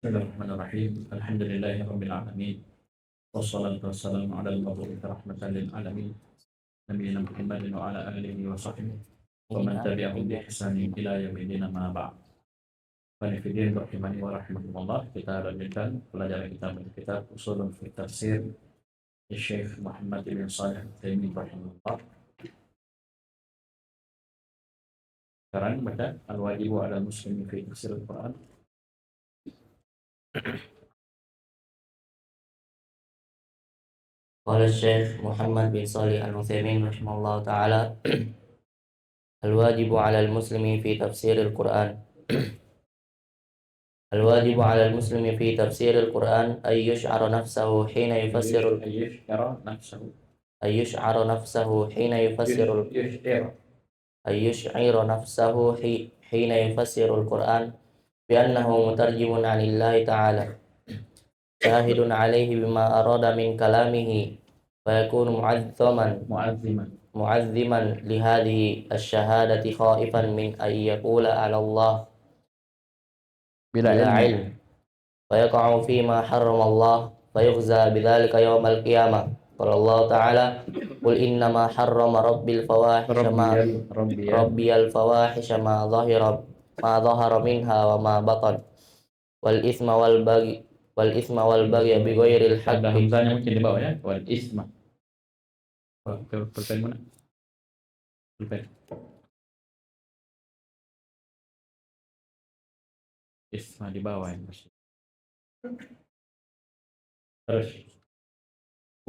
Bismillahirrahmanirrahim. Alhamdulillahirabbil alamin. Wassalatu wassalamu ala al-mabu'uts rahmatan lil alamin. Nabiyina Muhammadin wa ala alihi wa sahbihi wa man tabi'ahum bi ihsanin ila yaumil ma ba'd. Fanifidin rahimani wa rahimakumullah. Kita lanjutkan pelajaran kitab Ushulun fi Tafsir Syekh Muhammad bin Shalih Al-Utsaimin rahimahullah. Sekarang baca al-wajibu 'ala muslimi fi tafsir al-Qur'an. قال الشيخ محمد بن صالح العثيمين رحمه الله تعالى: الواجب على المسلم في تفسير القرآن الواجب على المسلم في تفسير القرآن أن يشعر نفسه حين يفسر القرآن بأنه مترجم عن الله تعالى شاهد عليه بما أراد من كلامه فيكون معظما لهذه الشهادة خائفا من أن يقول على الله بلا علم فيقع فيما حرم الله فيخزى بذلك يوم القيامة. قال الله تعالى: قل إنما حرم ربي الفواحش ما ظهر منها وما بطن والإثم والبغي بغير الحق. Ada hamzahnya mungkin di bawah ya, wal isma. Pulpen mana? Pulpen. Isma di bawah ya. Terus.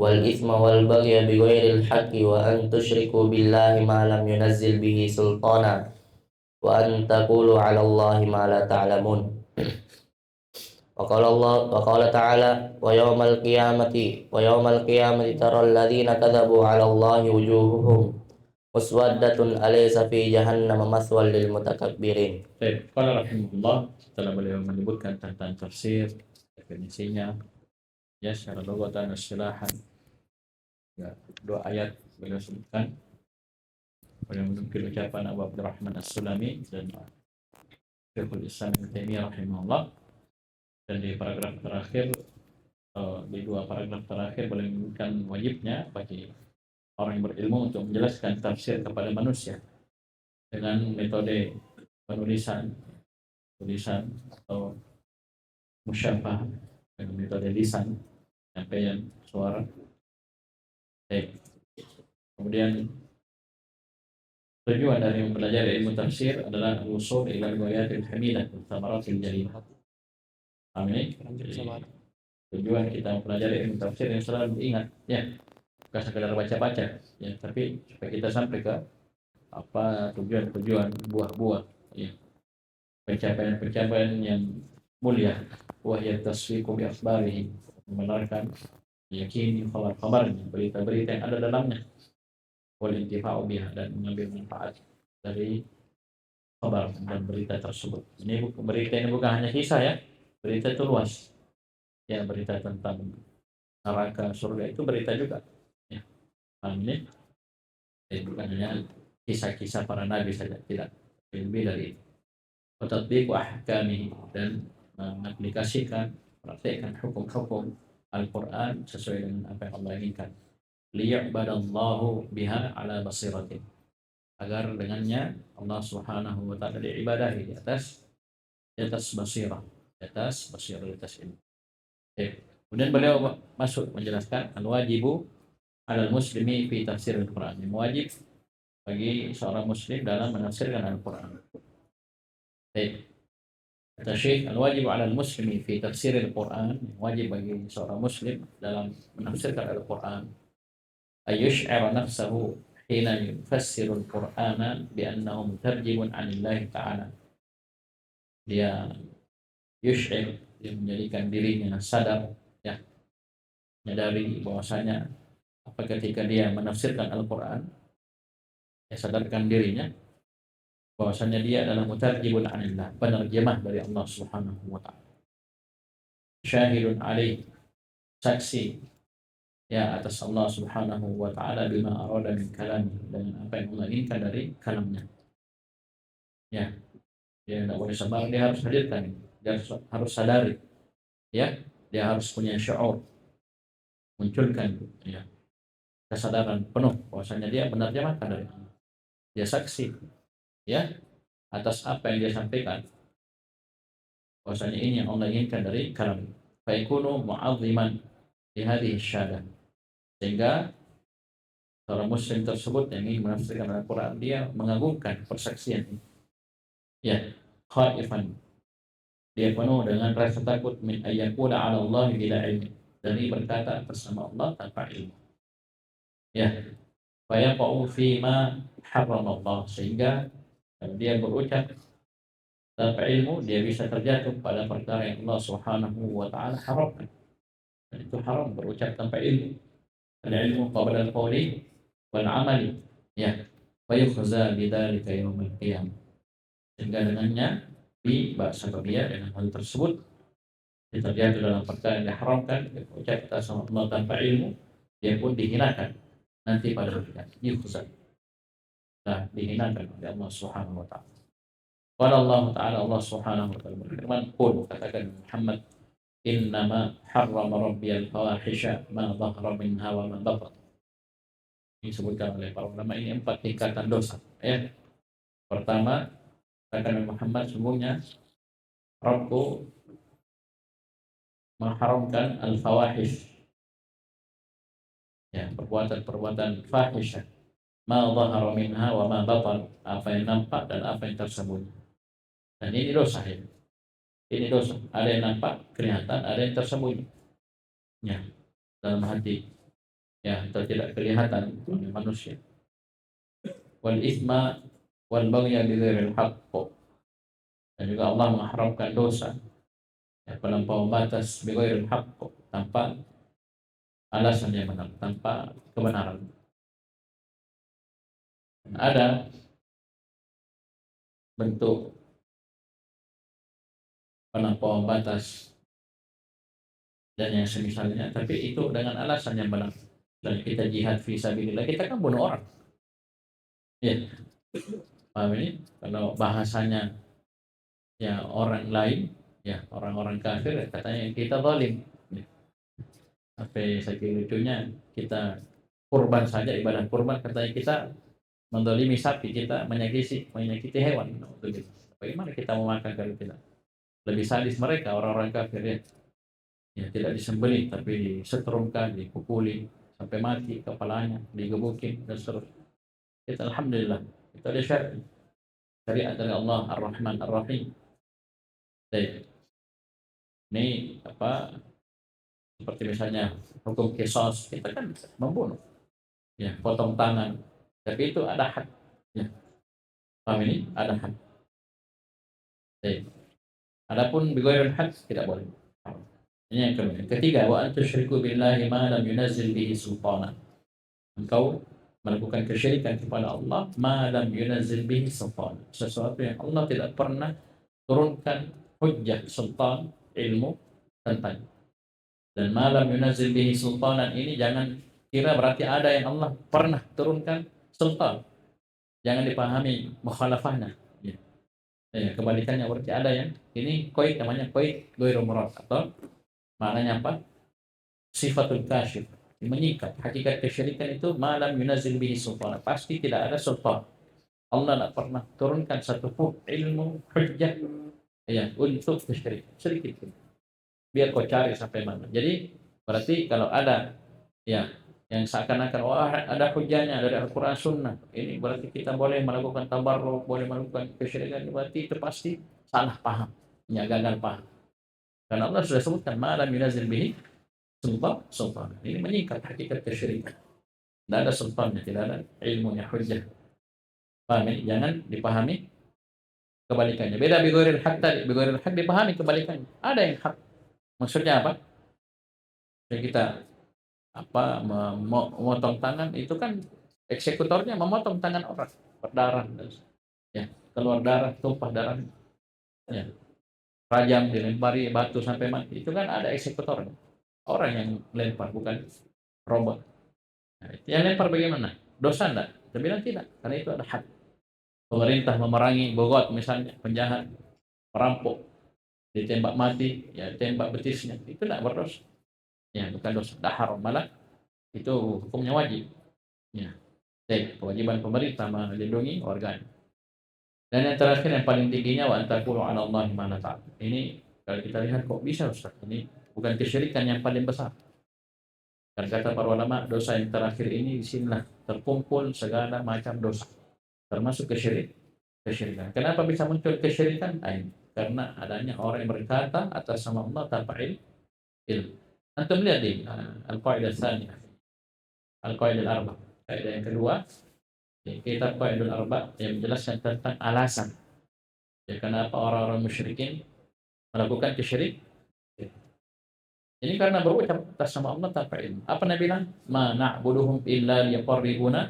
Wal isma wal baghy bi ghairil haqqi wa an tusyriku billahi ma lam yunazzil bihi sultana wa an taqulu 'ala Allahi ma la ta'lamun. Wa qala ta'ala: wa yawmal qiyamati taral ladzina kadzabu 'ala Allahi wujuhuhum muswaddatun alaysa fi jahannam maswal lil mutakabbirin. Baik, qala rahimahullah, setelah beliau menyebutkan tentang tafsir, definisinya, ya secara lugatan dan istilahan. Ya, dua ayat beliau sebutkan. Beliau menukil ucapan Abu Abdurrahman As-Sulami dan Syekhul Islam Ibnu Taimiyah rahimahullah. Dan di paragraf terakhir, di dua paragraf terakhir beliau menyebutkan wajibnya bagi orang yang berilmu untuk menjelaskan tafsir kepada manusia dengan metode tulisan atau musyafah, dengan metode lisan, penyampaian suara. Kemudian tujuan dari mempelajari ilmu tafsir adalah al-wusul ila al-ghayatil hamidah wa thamaratil jalilah. Amin. Tujuan kita mempelajari ilmu tafsir yang selalu diingat, ya, bukan sekedar baca-baca, ya, tapi supaya kita sampai ke apa tujuan-tujuan, buah-buah, ya, pencapaian-pencapaian yang mulia. Wahya tasfiqu bi akhbarihi, membenarkan, meyakini kabar-kabarnya, berita-berita yang ada dalamnya, wal intifa'u biha, dan mengambil manfaat dari kabar dan berita tersebut. Ini berita ini bukan hanya kisah, ya, berita itu luas, ya, berita tentang neraka, surga itu berita juga, ya. Ini bukan hanya kisah-kisah para nabi saja, tidak, lebih dari itu. Tatbiq ahkamihi, dan mengaplikasikan, praktekkan hukum-hukum Al-Quran sesuai dengan apa yang Allah inginkan. Liya'badallahu biha ala basiratin, agar dengannya Allah Subhanahu wa ta'ala diibadahi di atas basirah, di atas ilmu. Kemudian beliau masuk menjelaskan al-wajibu 'alal muslimi fi tafsir al-Quran, yang wajib bagi seorang muslim dalam menafsirkan Al-Quran. Kata Syekh, al-wajibu 'alal muslimi fi tafsir al-Quran, wajib bagi seorang muslim dalam menafsirkan Al-Quran, ayyush'ira nafsahu hina yufassiru al-Qur'ana bi annahu mutarjimun 'anillahi ta'ala. Dia yush'ir, dia menjadikan dirinya sadar, ya, menyadari bahwasanya apa ketika dia menafsirkan Al-Quran, dia sadarkan dirinya bahwasanya dia adalah mutarjibun 'anillah, penerjemah dari Allah Subhanahu wa ta'ala. Syahidun alaih, saksi, ya, atas Allah Subhanahu wa ta'ala bima arada min kalami, dengan apa yang Allah inginkan dari kalamnya. Ya, dia tidak boleh sabar, dia harus hadirkan, dia harus sadari ya, dia harus punya syuur, munculkan ya kesadaran penuh bahwasanya dia benarnya makan dari Allah. Dia saksi ya atas apa yang dia sampaikan, bahwasanya ini yang Allah inginkan dari kalam. Fa yakunu mu'azziman li hadhihi syahadah. Sehingga seorang muslim tersebut yang ingin menafsirkan Al-Quran, dia mengagungkan persaksian ini. Ya, khaifan, dia penuh dengan rasa takut min ayyakuna 'ala Allah bila ilmi, dari berkata bersama Allah tanpa ilmu. Ya, fa yaqa'u fi ma harrama Allah, sehingga kalau dia berucap tanpa ilmu, dia bisa terjatuh pada perkara yang Allah Subhanahu wa taala haramkan. Dan itu haram berucap tanpa ilmu. Al-ilmu qabla al-qawli wal amali. Ya, fa yukhza bidzalika yaumil qiyamah. Sehingga dengannya bahasa dia dengan hal tersebut terjatuh dalam perkara yang diharamkan, berucap atas nama Allah tanpa ilmu, dia pun dihinakan nanti pada hari kiamat. Yukhza. Nah, dihinakan oleh Allah Subhanahu wa taala. Qala Allah Ta'ala, Allah Subhanahu wa ta'ala berfirman, qul, katakan Muhammad, innama harrama rabbiyal fawahisha ma dhahara minha wa ma batan. Disebutkan oleh para ulama, ini 4 tingkatan dosa ya. Pertama, katakan Muhammad, sungguhnya Rabbku mengharamkan al-fawahish, ya, perbuatan-perbuatan fahisha, ma dhahara minha wa ma batan, apa yang nampak dan apa yang tersembunyi. Dan ini dosa ya. Ini dosa. Ada yang nampak, kelihatan, ada yang tersembunyi. Ya, dalam hati. Ya, atau tidak kelihatan oleh manusia. Wal ithma wal baghya bighairil haqq. Dan juga Allah mengharamkan dosa, ya, melampaui batas bighairil haqq, tanpa alasan yang benar, tanpa kebenaran. Ada bentuk melampaui batas dan yang semisalnya, tapi itu dengan alasan yang benar. Dan kita jihad fi sabilillah, kita kan bunuh orang. Ya, paham ini? Kalau bahasanya ya orang lain, ya orang-orang kafir, katanya kita zalim. Sampai saking lucunya, kita kurban saja, ibadah kurban, katanya kita mendolimi sapi, kita menyakiti hewan. Bagaimana kita mau makan kalau tidak? Lebih sadis mereka, orang-orang kafir ya. Ya, tidak disembelih tapi disetrumkan, dipukuli sampai mati kepalanya, digebukin dan seterusnya. Kita alhamdulillah, itu ada syariat dari Allah Ar-Rahman Ar-Rahim. Baik. Ini apa, seperti misalnya hukum qisas, kita kan membunuh, ya, potong tangan, tapi itu ada hak, ya, paham ini, ada hak. Baik. Adapun bighairil haq tidak boleh. Ini yang kedua. Yang ketiga, wa antusyriku billahi ma lam yunazzil bihi sultana. Engkau melakukan kesyirikan kepada Allah ma lam yunazzil bihi sultana, sesuatu yang Allah tidak pernah turunkan hujjah, sultan, ilmu tentang. Dan ma lam yunazzil bihi sultanan ini jangan kira berarti ada yang Allah pernah turunkan sultan. Jangan dipahami mukhalafahnya. Ya. Ya, kebalikannya berarti ada yang ini qaid, namanya qaid ghairu murad, atau maknanya apa? Sifatul kasyif, menyikat hakikat kesyirikan itu malam yunazil bihi sultan, pasti tidak ada sultan. Allah tidak pernah turunkan satu pun ilmu hujjah ya untuk kesyirikan sedikit pun. Biar kau cari sampai mana. Jadi berarti kalau ada ya yang seakan-akan wah ada hujjahnya dari Al-Quran Sunnah, ini berarti kita boleh melakukan tabarruk, boleh melakukan kesyirikan, berarti itu pasti salah paham, ya, gagal paham. Karena Allah sudah sebutkan malam yunazil bihi sultan. Ini menyikat hakikat kesyirikan. Tidak ada sultannya, tidak ada ilmunya, hujjah. Paham ini? Jangan dipahami kebalikannya. Beda bighairil haq tadi. Bighairil haq dipahami kebalikannya. Ada yang hak. Maksudnya apa? Jadi kita apa memotong tangan itu kan eksekutornya memotong tangan orang, berdarah, ya, keluar darah, tumpah darah, ya, rajam, dilempari batu sampai mati, itu kan ada eksekutornya, orang yang lempar, bukan robot. Nah, yang lempar bagaimana? Dosa enggak? Kita bilang tidak, karena itu ada hak. Pemerintah memerangi bogot misalnya, penjahat, perampok, ditembak mati, ya tembak betisnya, itu tidak berdosa. Ya, bukan dosa, tidak haram, malah itu hukumnya wajib. Ya, baik, kewajiban pemerintah melindungi warganya. Dan yang terakhir yang paling tingginya wa antakulu 'ala Allahi ma la ta'lamun. Ini kalau kita lihat kok bisa Ustaz, ini bukan kesyirikan yang paling besar. Dan kata para ulama, dosa yang terakhir ini disinilah terkumpul segala macam dosa, termasuk kesyirikan. Kenapa bisa muncul kesyirikan? Karena adanya orang yang berkata atas nama Allah tanpa ilmu. Antum lihat di Al-Qaidah Tsaniyah, Al-Qaidah Al-Arba. Kaidah yang kedua, di kitab Qaidul Arba yang menjelaskan tentang alasan ya kenapa orang-orang musyrikin melakukan kesyirikan. Ini karena berucap atas nama Allah tanpa ilmu. Apa Nabi bilang? Ma na'buduhum illa liqarribuna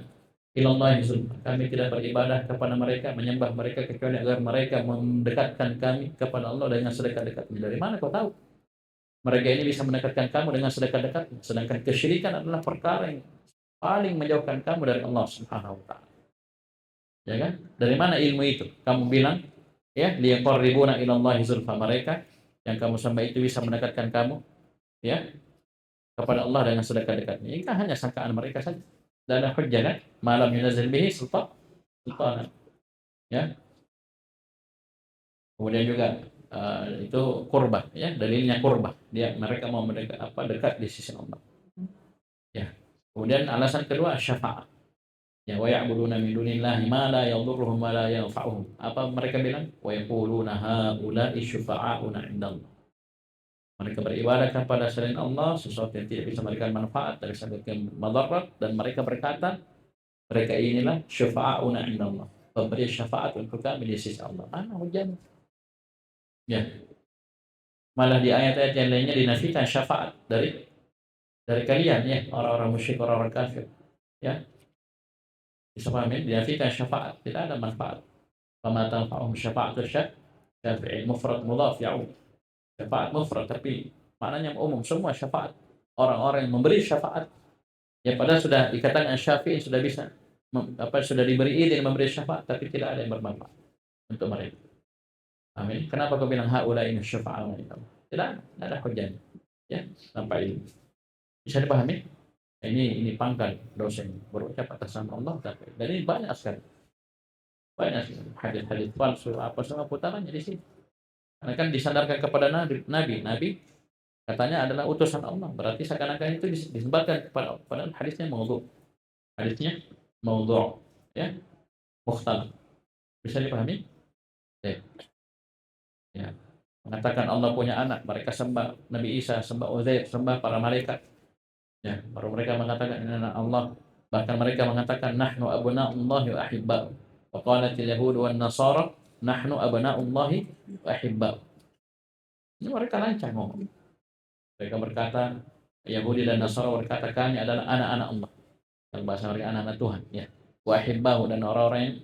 ila Allahi zulfa. Kami tidak beribadah kepada mereka, menyembah mereka kecuali agar mereka mendekatkan kami kepada Allah dengan sedekat-dekatnya. Dari mana kau tahu? Mereka ini bisa mendekatkan kamu dengan sedekat-dekatnya. Sedangkan kesyirikan adalah perkara yang paling menjauhkan kamu dari Allah Subhanahu wa taala. Ya kan? Dari mana ilmu itu? Kamu bilang ya liqarribuna ila Allahi zulfa, mereka yang kamu sembah itu bisa mendekatkan kamu ya kepada Allah dengan sedekat-dekatnya. Ini kan hanya sangkaan mereka saja. Dan ada hujjah kan? Malam yunazil bihi sultan. Ya. Kemudian juga itu kurbah ya, dalilnya kurbah. Mereka mau mendekat dekat di sisi Allah. Ya. Kemudian alasan kedua syafaat. Ya wa ya'buduna min dunillahi ma la yadhurruhum wa la yanfa'uhum. Apa mereka bilang? Wa yaquluna haula'i syufa'auna 'indallah. Mereka beribadah kepada selain Allah, sesuatu yang tidak bisa memberikan manfaat dari sebagian madarat, dan mereka berkata, mereka inilah syafa'una indallah, pemberi syafaat untuk kami di sisi Allah. Mana hujan? Ya, malah di ayat-ayat yang lainnya dinafikan syafaat dari kalian ya, orang-orang musyrik, orang-orang kafir. Ya, bisa pahami? Dinafikan syafaat, tidak ada manfaat. Fama tanfa'uhum syafa'atu syafi'in, mufrad mudhaf ya'ud. Syafaat mufrad tapi maknanya umum, semua syafaat. Orang-orang yang memberi syafaat ya padahal sudah dikatakan syafi'in, sudah bisa sudah diberi izin memberi syafaat, tapi tidak ada yang bermanfaat untuk mereka. Amin. Kenapa kau bilang haula ini syafa'ah? Tidak ada hujjah. Ya, tanpa ilmu. Bisa dipahami? Ini pangkal dosa ini. Berucap atas nama Allah tapi dan ini banyak sekali. Banyak sekali hadis-hadis palsu apa semua putarannya di sini. Karena kan disandarkan kepada nabi katanya adalah utusan Allah, berarti seakan-akan itu disebarkan kepada padahal hadisnya maudhu ya, mukhtalaf. Bisa dipahami ya, ya. Mengatakan Allah punya anak, mereka sembah Nabi Isa, sembah Uzair, sembah para malaikat ya, baru mereka mengatakan ini anak Allah. Bahkan mereka mengatakan nahnu abna'ullahi wa ahibba'u, wa qalatil yahud wan nasara nahnu abna'ullahi wa ahibba'u. Ini mereka lancang ngomong. Mereka berkata, Yahudi dan Nasara berkata kami adalah anak-anak Allah. Dalam bahasa mereka anak-anak Tuhan. Ya. Wa ahibbahu, dan orang-orang yang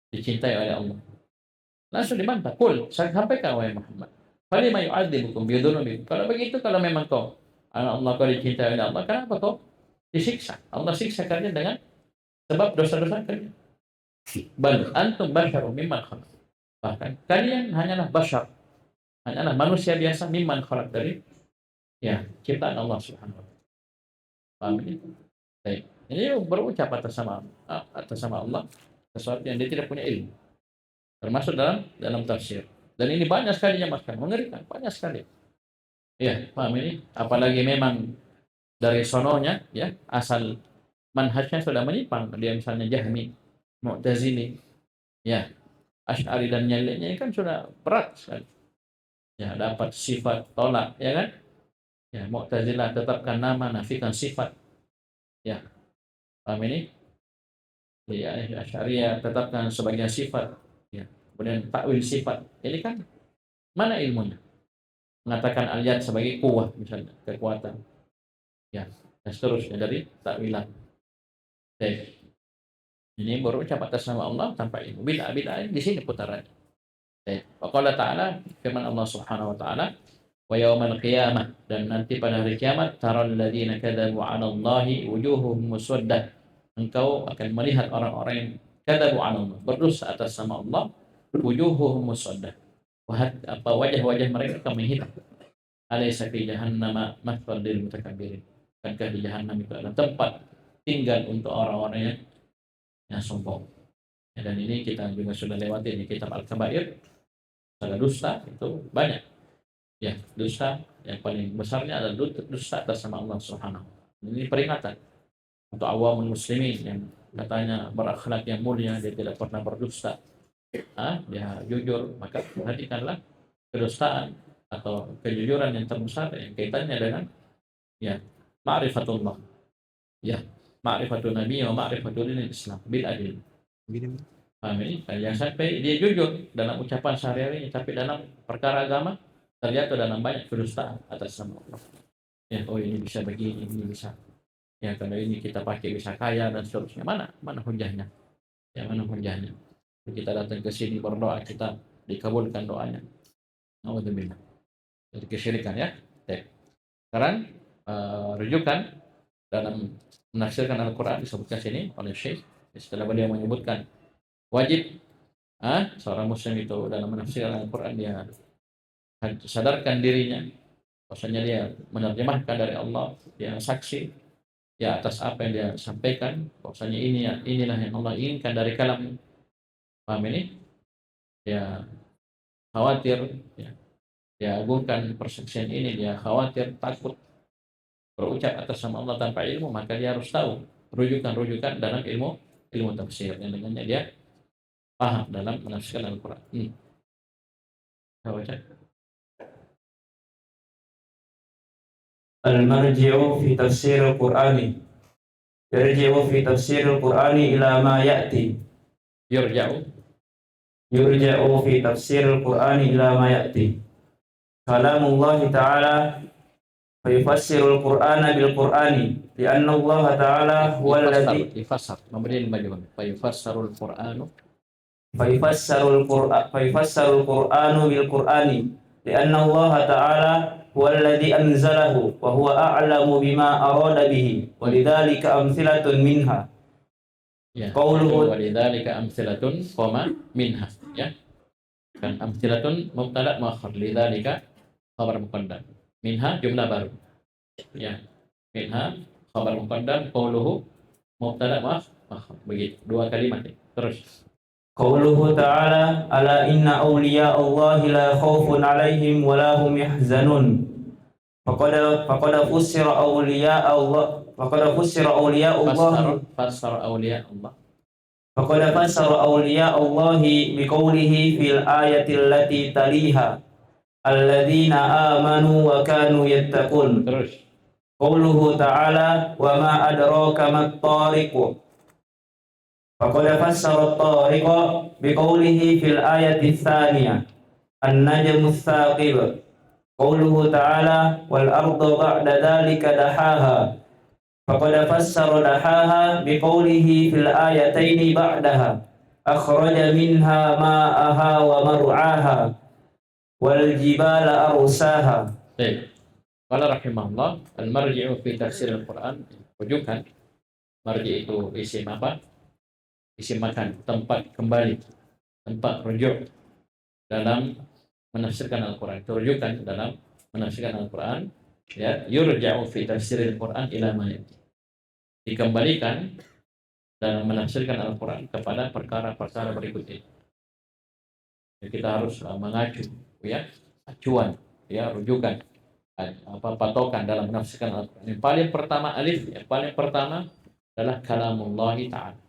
dicintai oleh Allah. Langsung dibantah. Qul, sampaikan wahai Muhammad. Falima yu'adzibukum bidunubikum. Kalau begitu, kalau memang kau anak Allah, kau dicintai oleh Allah, kenapa kau disiksa? Allah siksa kalian dengan sebab dosa-dosa kalian. Bal antum basyarum mimman khalaq. Bahkan kalian hanyalah bashar, hanyalah manusia biasa, mimman khalaq, dari ya ciptaan Allah Subhanahu wa taala. Paham ini? Baik. Ini berucap atas nama Allah sesuatu yang dia tidak punya ilmu. Termasuk dalam tafsir. Dan ini banyak sekali nyamaskan, mengerikan, banyak sekali. Ya, paham ini? Apalagi memang dari sononya ya, asal manhajnya sudah menyimpang. Dia misalnya Jahmi, Mu'tazili, ya, Asy'ari dan yang lainnya kan sudah berat sekali. Ya, dapat sifat tolak, ya kan? Ya, Mu'tazilah tetapkan nama, nafikan sifat. Ya, paham ini? Ya, Asy'ariyah tetapkan sebagian sifat. Ya, kemudian takwil sifat. Ini kan mana ilmunya? Mengatakan al-yad sebagai kuwah misalnya, kekuatan. Ya, dan seterusnya dari takwilan. Baik. Ini berucap atas nama Allah tanpa ilmu. Bid'ah di sini putarannya. Baik. Wa qala ta'ala, firman Allah Subhanahu wa taala, wa yaumal qiyamah, dan nanti pada hari kiamat, taral ladzina kadzabu 'ala Allahi wujuhuhum muswaddah. Engkau akan melihat orang-orang yang kadzabu 'ala Allah, berdosa atas nama Allah, wujuhuhum muswaddah. wajah-wajah mereka kami hitam. Alaysa fi jahannama mathwal lil mutakabbirin. Bukankah di Jahannam itu adalah tempat tinggal untuk orang-orang yang sombong. Ya, dan ini kita juga sudah lewati di kitab Al-Kabair. Ada dusta itu banyak. Ya, dusta yang paling besarnya adalah dusta atas nama Allah Subhanahu. Ini peringatan untuk awam muslimin yang katanya berakhlak yang mulia, dia tidak pernah berdusta. Dia jujur, maka perhatikanlah kedustaan atau kejujuran yang terbesar yang kaitannya dengan ya ma'rifatullah, ya ma'rifatun nabi wa ma'rifatul Islam bil adil. Paham ini? Yang sampai dia jujur dalam ucapan sehari-hari, tapi dalam perkara agama terjatuh dalam banyak kedustaan atas nama Allah. Ya, oh ini bisa begini, ini bisa. Ya, kalau ini kita pakai bisa kaya dan seterusnya. Mana hujahnya? Ya, mana hujahnya? Kita datang ke sini berdoa, kita dikabulkan doanya. Alhamdulillah. Jadi kesyirikan ya. Baik. Sekarang rujukan dalam menafsirkan Al-Quran disebutkan sini oleh Syekh setelah beliau menyebutkan wajib seorang muslim itu dalam menafsirkan Al-Quran dia sadarkan dirinya bahwasanya dia menerjemahkan dari Allah, dia saksi ya atas apa yang dia sampaikan, bahwasanya inilah yang Allah inginkan dari kalam. Paham ini? Dia khawatir ya, dia agungkan persaksian ini, dia khawatir takut berucap atas nama Allah tanpa ilmu, maka dia harus tahu rujukan-rujukan dalam ilmu tafsir yang dengannya dia paham dalam menafsirkan Al-Quran. Baca. Al-marji'u fi tafsir al-Qur'ani. Yarji'u fi tafsir al-Qur'ani ila ma ya'ti. Yurja'u fi tafsir al-Qur'ani ila ma ya'ti. Kalamullah ta'ala fayufassirul Qur'ana bil Qur'ani li'anna Allah ta'ala huwal ladzi yufassar memberi majhul fayufassarul Qur'anu fayufassarul Qur'anu bil Qur'ani li'anna Allah ta'ala huwal ladzi anzalahu wa huwa a'lamu bima arada bihi walidzalika amtsilatun minha. Ya, Qauluhu walidzalika amtsilatun minha ya. Kan amtsilatun mubtada muakhar, lidzalika khabar muqaddam, minha jumlah baru. Ya, minha khabar muqaddam, qauluhu mubtada muakhar. Begitu, dua kalimat. Terus qauluhu ta'ala ala inna awliya Allahi la khaufun alaihim wa la hum yahzanun. Faqad fussira awliya Allah fassara awliya Allahi biqaulihi fil ayati allati taliha alladzina amanu wa kanu yattaqun. Terus qauluhu ta'ala wa ma adraka mat-tariq. Faqad fassara at-tariqa biqaulihi fil ayati tsaniyah an-najmu ats-tsaqib. Qauluhu ta'ala wal arda ba'da dzalika dahaha. Faqad fassara dahaha biqaulihi fil ayataini ba'daha akhraja minha ma'aha wa mar'aha wal jibala arsaha. baik. Qala rahimahullah al-marji'u fi tafsir Al-Quran. Rujukan marji' itu isim apa? Isim makan, tempat kembali, tempat rujuk dalam menafsirkan Al-Quran. Itu rujukan dalam menafsirkan Al-Quran. Ya, yurja'u fi tafsir Al-Quran ila ma yati. Dikembalikan dalam menafsirkan Al-Quran kepada perkara-perkara berikut ini. Jadi kita harus mengacu ya, acuan ya, rujukan patokan dalam menafsirkan Al-Quran. Yang paling pertama yang paling pertama adalah kalamullah ta'ala.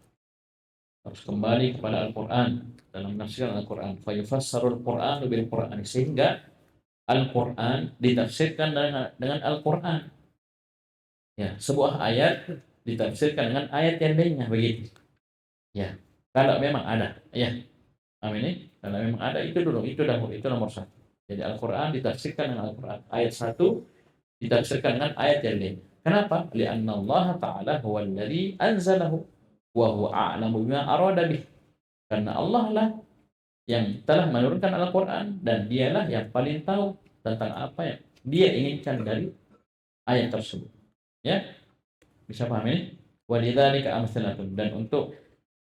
Harus kembali kepada Al-Quran dalam menafsirkan Al-Quran. Fayufassarul Qur'anu bil Qur'an, sehingga Al-Quran ditafsirkan dengan Al-Quran. Ya, sebuah ayat ditafsirkan dengan ayat yang lainnya, begitu. Ya, kalau memang ada, ya. Amin. Kalau memang ada itu dulu, itu nomor satu. Jadi Al-Quran ditafsirkan dengan Al-Quran. Ayat satu ditafsirkan dengan ayat yang lain. Kenapa? Li'anna Allah Ta'ala huwa alladhi anzalahu wa huwa a'lamu bima arada bih. Karena Allah lah yang telah menurunkan Al-Quran dan dialah yang paling tahu tentang apa yang dia inginkan dari ayat tersebut. Ya, bisa paham ini? Walidzalika amsalatun, dan untuk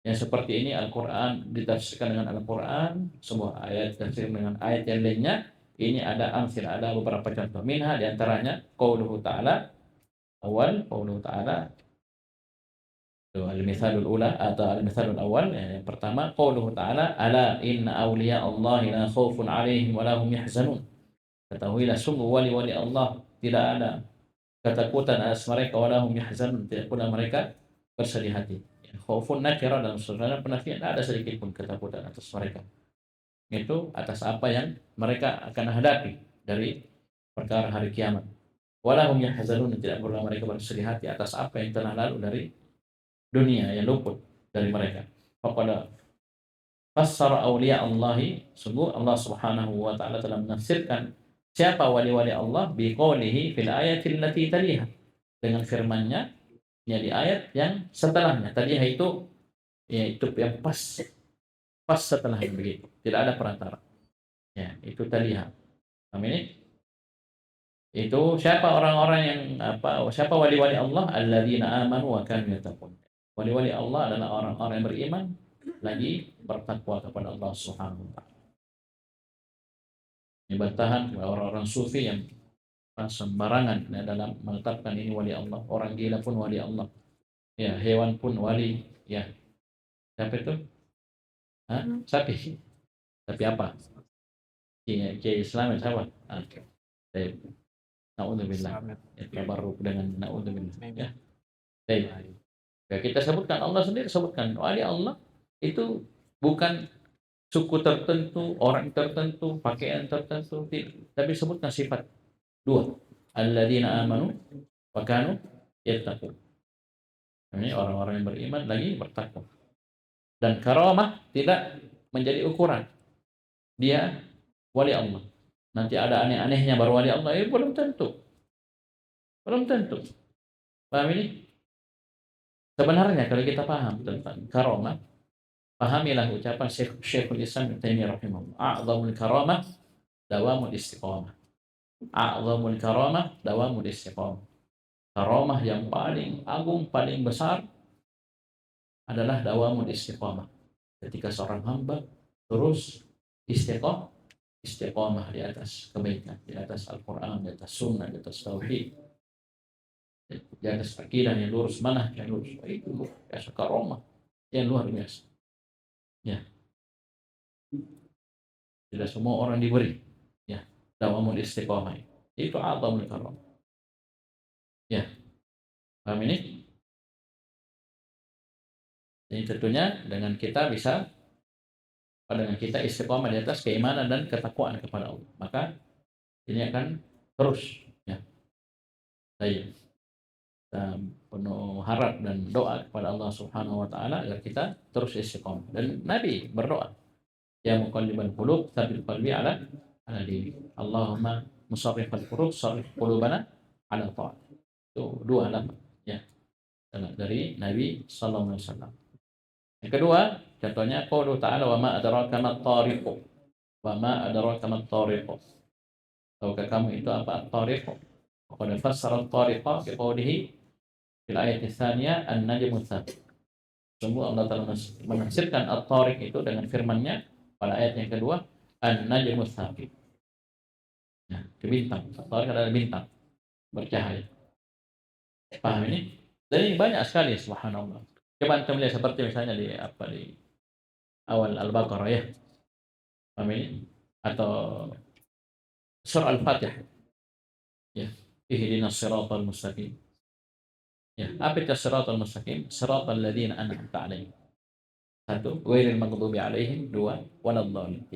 Yang seperti ini Al-Quran ditafsirkan dengan Al-Quran, sebuah ayat tafsir dengan ayat yang lainnya. Ini ada amsil, ada beberapa contoh. Minha diantaranya qauluhu ta'ala, qauluhu ta'ala, al-mithalul ula atau al-mithalul awal, yang pertama qauluhu ta'ala, ala inna awliya Allah la khaufun alaihim wa lahum yahzanun. Ketahuilah sungguh wali-wali Allah tidak ada ketakutan atas mereka, wa lahum yahzanun, tidak pula mereka bersedih hati. Khaufun nakira dalam surah penafian, tidak ada sedikit pun ketakutan atas mereka. Itu atas apa yang mereka akan hadapi dari perkara hari kiamat. Walahum yahzanun, tidak perlu mereka bersedih hati atas apa yang telah lalu dari dunia yang luput dari mereka. Faqad fassara awliya Allahi, sungguh Allah Subhanahu wa taala telah menafsirkan siapa wali-wali Allah biqaulihi fil ayatil lati taliha, dengan firman-Nya ya di ayat yang setelahnya. Taliha itu yaitu yang pas setelah yang begitu, tidak ada perantara. Ya, itu taliha. Amin. Itu siapa orang-orang yang siapa wali-wali Allah, alladzina amanu wa kanu yattaqun. Wali-wali Allah adalah orang-orang yang beriman lagi bertakwa kepada Allah Subhanahu wa taala. Ini bantahan kepada orang-orang sufi yang sembarangan dalam menetapkan ini wali Allah. Orang gila pun wali Allah. Ya, hewan pun wali. Ya, siapa itu? Hah? Sapi. Sapi apa? Kiai Islam siapa? Baik. Naudzubillah. Ya, tabarruk dengan naudzubillah. Ya. Baik. Ya, kita sebutkan Allah sendiri sebutkan wali Allah itu bukan suku tertentu, orang tertentu, pakaian tertentu, tapi sebutkan sifat dua. Alladzina amanu wa kanu yattaqun. Ini orang-orang yang beriman lagi bertakwa. Dan karamah tidak menjadi ukuran dia wali Allah. Nanti ada aneh-anehnya baru wali Allah. Belum tentu. Belum tentu. Paham ini? Sebenarnya kalau kita paham tentang karamah, pahamilah ucapan Syekhul Islam Ibnu Taimiyah rahimahullah. A'zamul karamah dawamul istiqamah. A'zamul karamah dawamul istiqamah. Karamah yang paling agung, paling besar adalah dawamul istiqamah. Ketika seorang hamba terus istiqamah di atas kebaikan, di atas Al-Quran, di atas sunnah, di atas tauhid, di atas akidah yang lurus, manhaj yang lurus. Itu luar biasa karamah yang luar biasa. Ya, tidak semua orang diberi ya dawamul istiqamah. Itu a'zamul karamah. Ya, paham ini? Jadi tentunya dengan kita bisa dengan kita istiqamah di atas keimanan dan ketakwaan kepada Allah, maka ini akan terus ya. Baik. Penuh harap dan doa kepada Allah Subhanahu wa taala agar kita terus istiqamah. Dan Nabi berdoa, ya muqallibal qulub tsabbit qalbi ala dini. Allahumma musarrifal qulub sarrif qulubana ala ta'at. Itu dua lafaz ya dari Nabi sallallahu alaihi wasallam. Yang kedua, contohnya qaulu ta'ala wa ma adraka mat-tariq. Wa ma adraka mat-tariq. Tahukah kamu itu apa at-tariq? Qad fassara at-tariqa bi qawlihi fil ayat tsaniyah an-najmu tsabit. Sungguh Allah Ta'ala menafsirkan at-tariq itu dengan firman-Nya pada ayat yang kedua, an-najmu tsabit. Ya, bintang. At-tariq adalah bintang bercahaya. Paham ini? Dan ini banyak sekali subhanallah. Coba kita melihat seperti misalnya di awal Al-Baqarah ya. Paham ini? Atau surah Al-Fatihah. Ya, ihdinas siratal mustaqim. Ya, apa itu siratal mustaqim? Siratal ladzina an'amta 'alaihim. Satu, ghairil maghdubi 'alaihim. Dua, waladhdallin.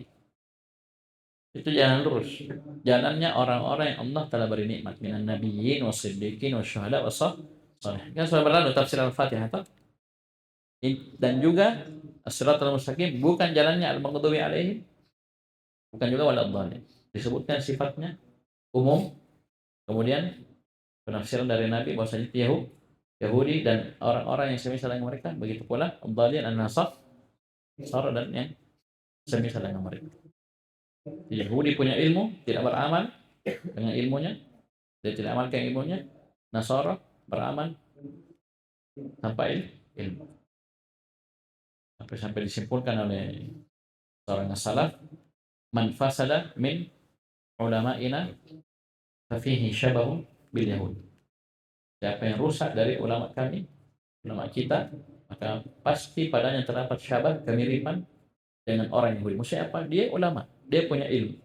Itu jalan lurus. Jalannya orang-orang yang Allah telah beri nikmat minan nabiyyin wasiddiqin wasyuhada wassalihin. Kan sudah berlalu tafsir Al-Fatihah tak? Dan juga as-siratal mustaqim bukan jalannya al-maghdubi 'alaihim. Bukan juga waladhdallin. Disebutkan sifatnya umum. Kemudian penafsiran dari Nabi bahwasanya Yahudi dan orang-orang yang semisal dengan mereka, begitu pula ad-dallin an-nasara dan yang semisal dengan mereka. Yahudi punya ilmu, tidak beramal dengan ilmunya, dia tidak amalkan ilmunya. Nasara beramal tanpa ilmu. sampai disimpulkan oleh seorang salaf, man fasada min ulama'ina fa fihi syabahu bil yahud. Siapa yang rusak dari ulama kami, ulama kita, maka pasti padanya terdapat syabah, kemiripan dengan orang Yahudi. Maksudnya apa? Dia ulama, dia punya ilmu.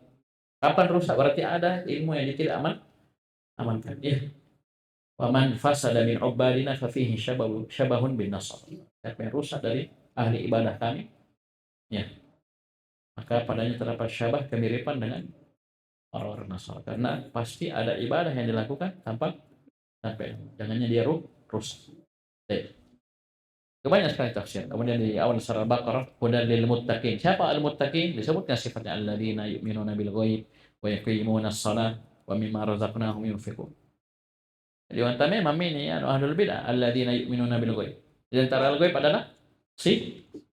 Kapan rusak? Berarti ada ilmu yang dia tidak amankan. Ya. Wa man fasada min ubadina fa fihi syabahun bin nasr. Siapa yang rusak dari ahli ibadah kami, ya, maka padanya terdapat syabah, kemiripan dengan orang-orang Nasrani. Karena pasti ada ibadah yang dilakukan tanpa ilmu. Jangannya dia rusak. Baik. Banyak sekali tafsir. Kemudian di awal surah Al-Baqarah, hudan lil muttaqin. Siapa al-muttaqin? Disebutkan sifatnya alladzina yu'minuna bil ghaib wa yuqimuna as-shalah wa mimma razaqnahum yunfiqun. Jadi wantamnya mamini ya ahlul bidah alladzina yu'minuna bil ghaib. Di antara al-ghaib adalah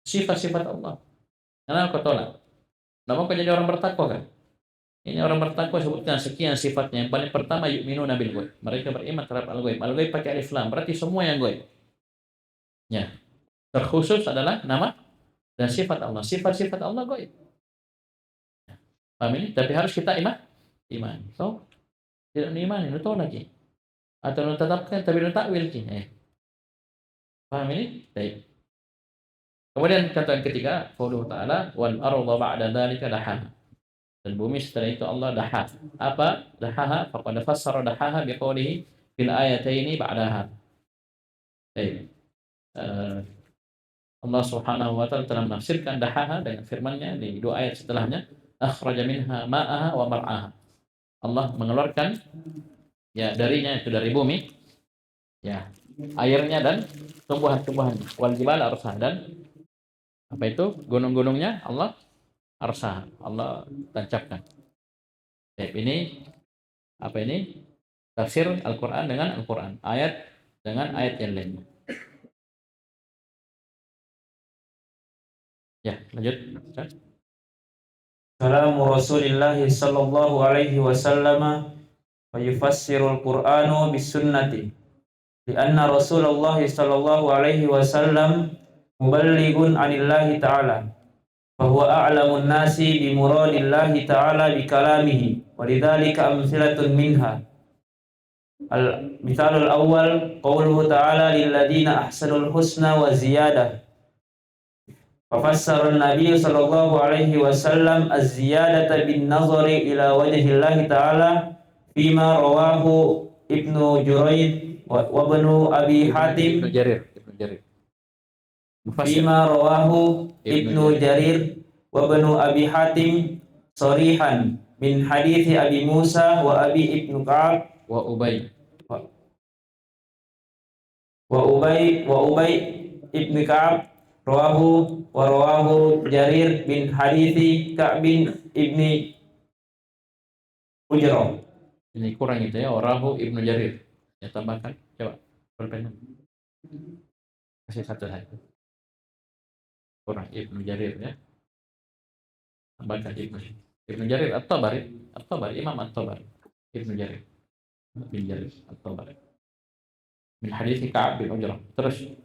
sifat-sifat Allah. Karena kau tolak. Namun kau jadi orang bertakwa kan? Ini orang bertakwa sebutkan sekian sifatnya. Yang paling pertama yu'minuna bil ghaib. Mereka beriman terhadap al-ghaib. Al-ghaib pakai alif lam, berarti semua yang ghaib. Ya. Terkhusus adalah nama dan sifat Allah. Sifat-sifat Allah gaib. Paham ini? Tapi harus kita iman. So, tidak imani, itu tahu lagi. Atau tetapkan tapi takwil ki. Paham ini? Baik. Kemudian kata yang ketiga, qauluhu ta'ala wal arda ba'da dzalika dahaha. Dan bumi setelah itu Allah daha. Apa? Dahaha faqad fassara dahaha biqaulihi fil ayataini ba'daha. Baik. Allah Subhanahu wa taala telah menafsirkan dahaha dengan firman-Nya di dua ayat setelahnya, akhraja minha ma'aha wa mar'aha. Allah mengeluarkan ya darinya, itu dari bumi, ya, airnya dan tumbuhan-tumbuhan, wal jibala arsaha, dan apa itu? Gunung-gunungnya Allah arsaha, Allah tancapkan. Ini apa ini? Tafsir Al-Qur'an dengan Al-Qur'an, ayat dengan ayat yang lainnya. Ya, lanjut. Kalamu Rasulillah sallallahu alaihi wasallam wa yufassirul Qur'anu bis sunnati. Lianna Rasulullah sallallahu alaihi wasallam muballighun 'anillahi ta'ala. Fa huwa a'lamun nasi bi muradillahi ta'ala bi kalamihi. Wa lidzalika amsalatun minha. Al-mithalul awwal qauluhu ta'ala lil ladzina ahsanul husna wa ziyadah. Fafassara Nabi sallallahu alaihi wasallam az-ziyadata bin nazari ila wajhi Allah ta'ala fima rawahu Ibnu Jurayd wa Ibnu Abi Hatim Ibnu Jarir. fima rawahu Ibnu Jarir wa Ibnu Abi Hatim sarihan min hadithi Abi Musa wa Abi Ibnu Ka'ab wa Ubay Ibnu Ka'ab rawahu Jarir bin hadithi Ka'b bin Ibni Ujrah. Ini kurang itu ya, rawahu Ibnu Jarir. Ya, tambahkan, coba perpenan. Kasih satu saja. Kurang Ibnu Jarir ya. Tambahkan Ibnu Jarir At-Tabari, Imam At-Tabari. Ibnu Jarir bin Jarir At-Tabari. Min hadithi Ka'b bin Ujrah. Terus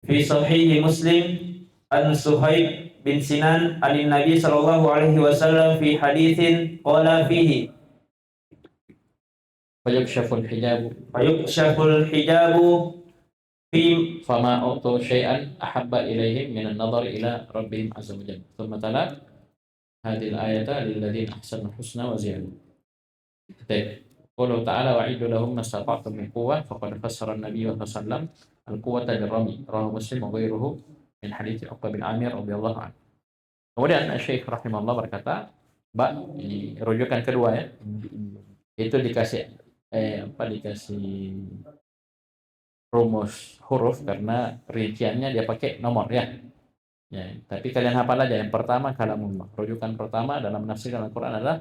Fi sahih Muslim an Suhaib bin Sinan an Nabi sallallahu alaihi wasallam fi haditsin qala fihi fayukshaful hijabu fi fama utu syai'an ahabba ilaihim minan nadhari ila rabbihim azza wa jalla. Thumma tala hadhihi al-ayata lil ladzina ahsanul husna wa ziyadah. Qala ta'ala wa'iddu lahum mastata'tum min quwwah faqad fassara an-nabiy sallallahu alaihi wasallam al-quwwata bir-ramy, rawahu Muslim wa ghairuhu min hadits Uqbah bin Amir radhiyallahu anhu. Kemudian Syekh rahimahullah berkata, ini rujukan kedua ya. Itu dikasih dikasih rumus huruf karena rinciannya dia pakai nomor ya. Ya, tapi kalian hafal aja yang pertama kalamullah. Rujukan pertama dalam menafsirkan Al-Qur'an adalah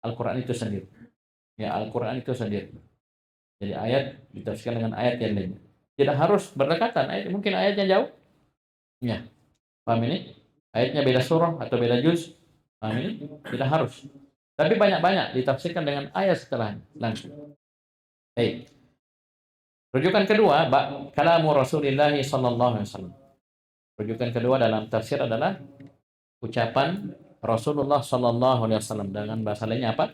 Al-Qur'an itu sendiri. Ya, Al-Qur'an itu sendiri. Jadi ayat ditafsirkan dengan ayat yang lainnya. Tidak harus berdekatan, mungkin ayatnya jauh. Ya. Paham ini? Ayatnya beda surah atau beda juz. Paham ini? Tidak harus. Tapi banyak-banyak ditafsirkan dengan ayat setelahnya langsung. Rujukan kedua, kalamu Rasulullah sallallahu alaihi wasallam. Rujukan kedua dalam tafsir adalah ucapan Rasulullah Sallallahu Alaihi Wasallam dengan bahasa lainnya apa?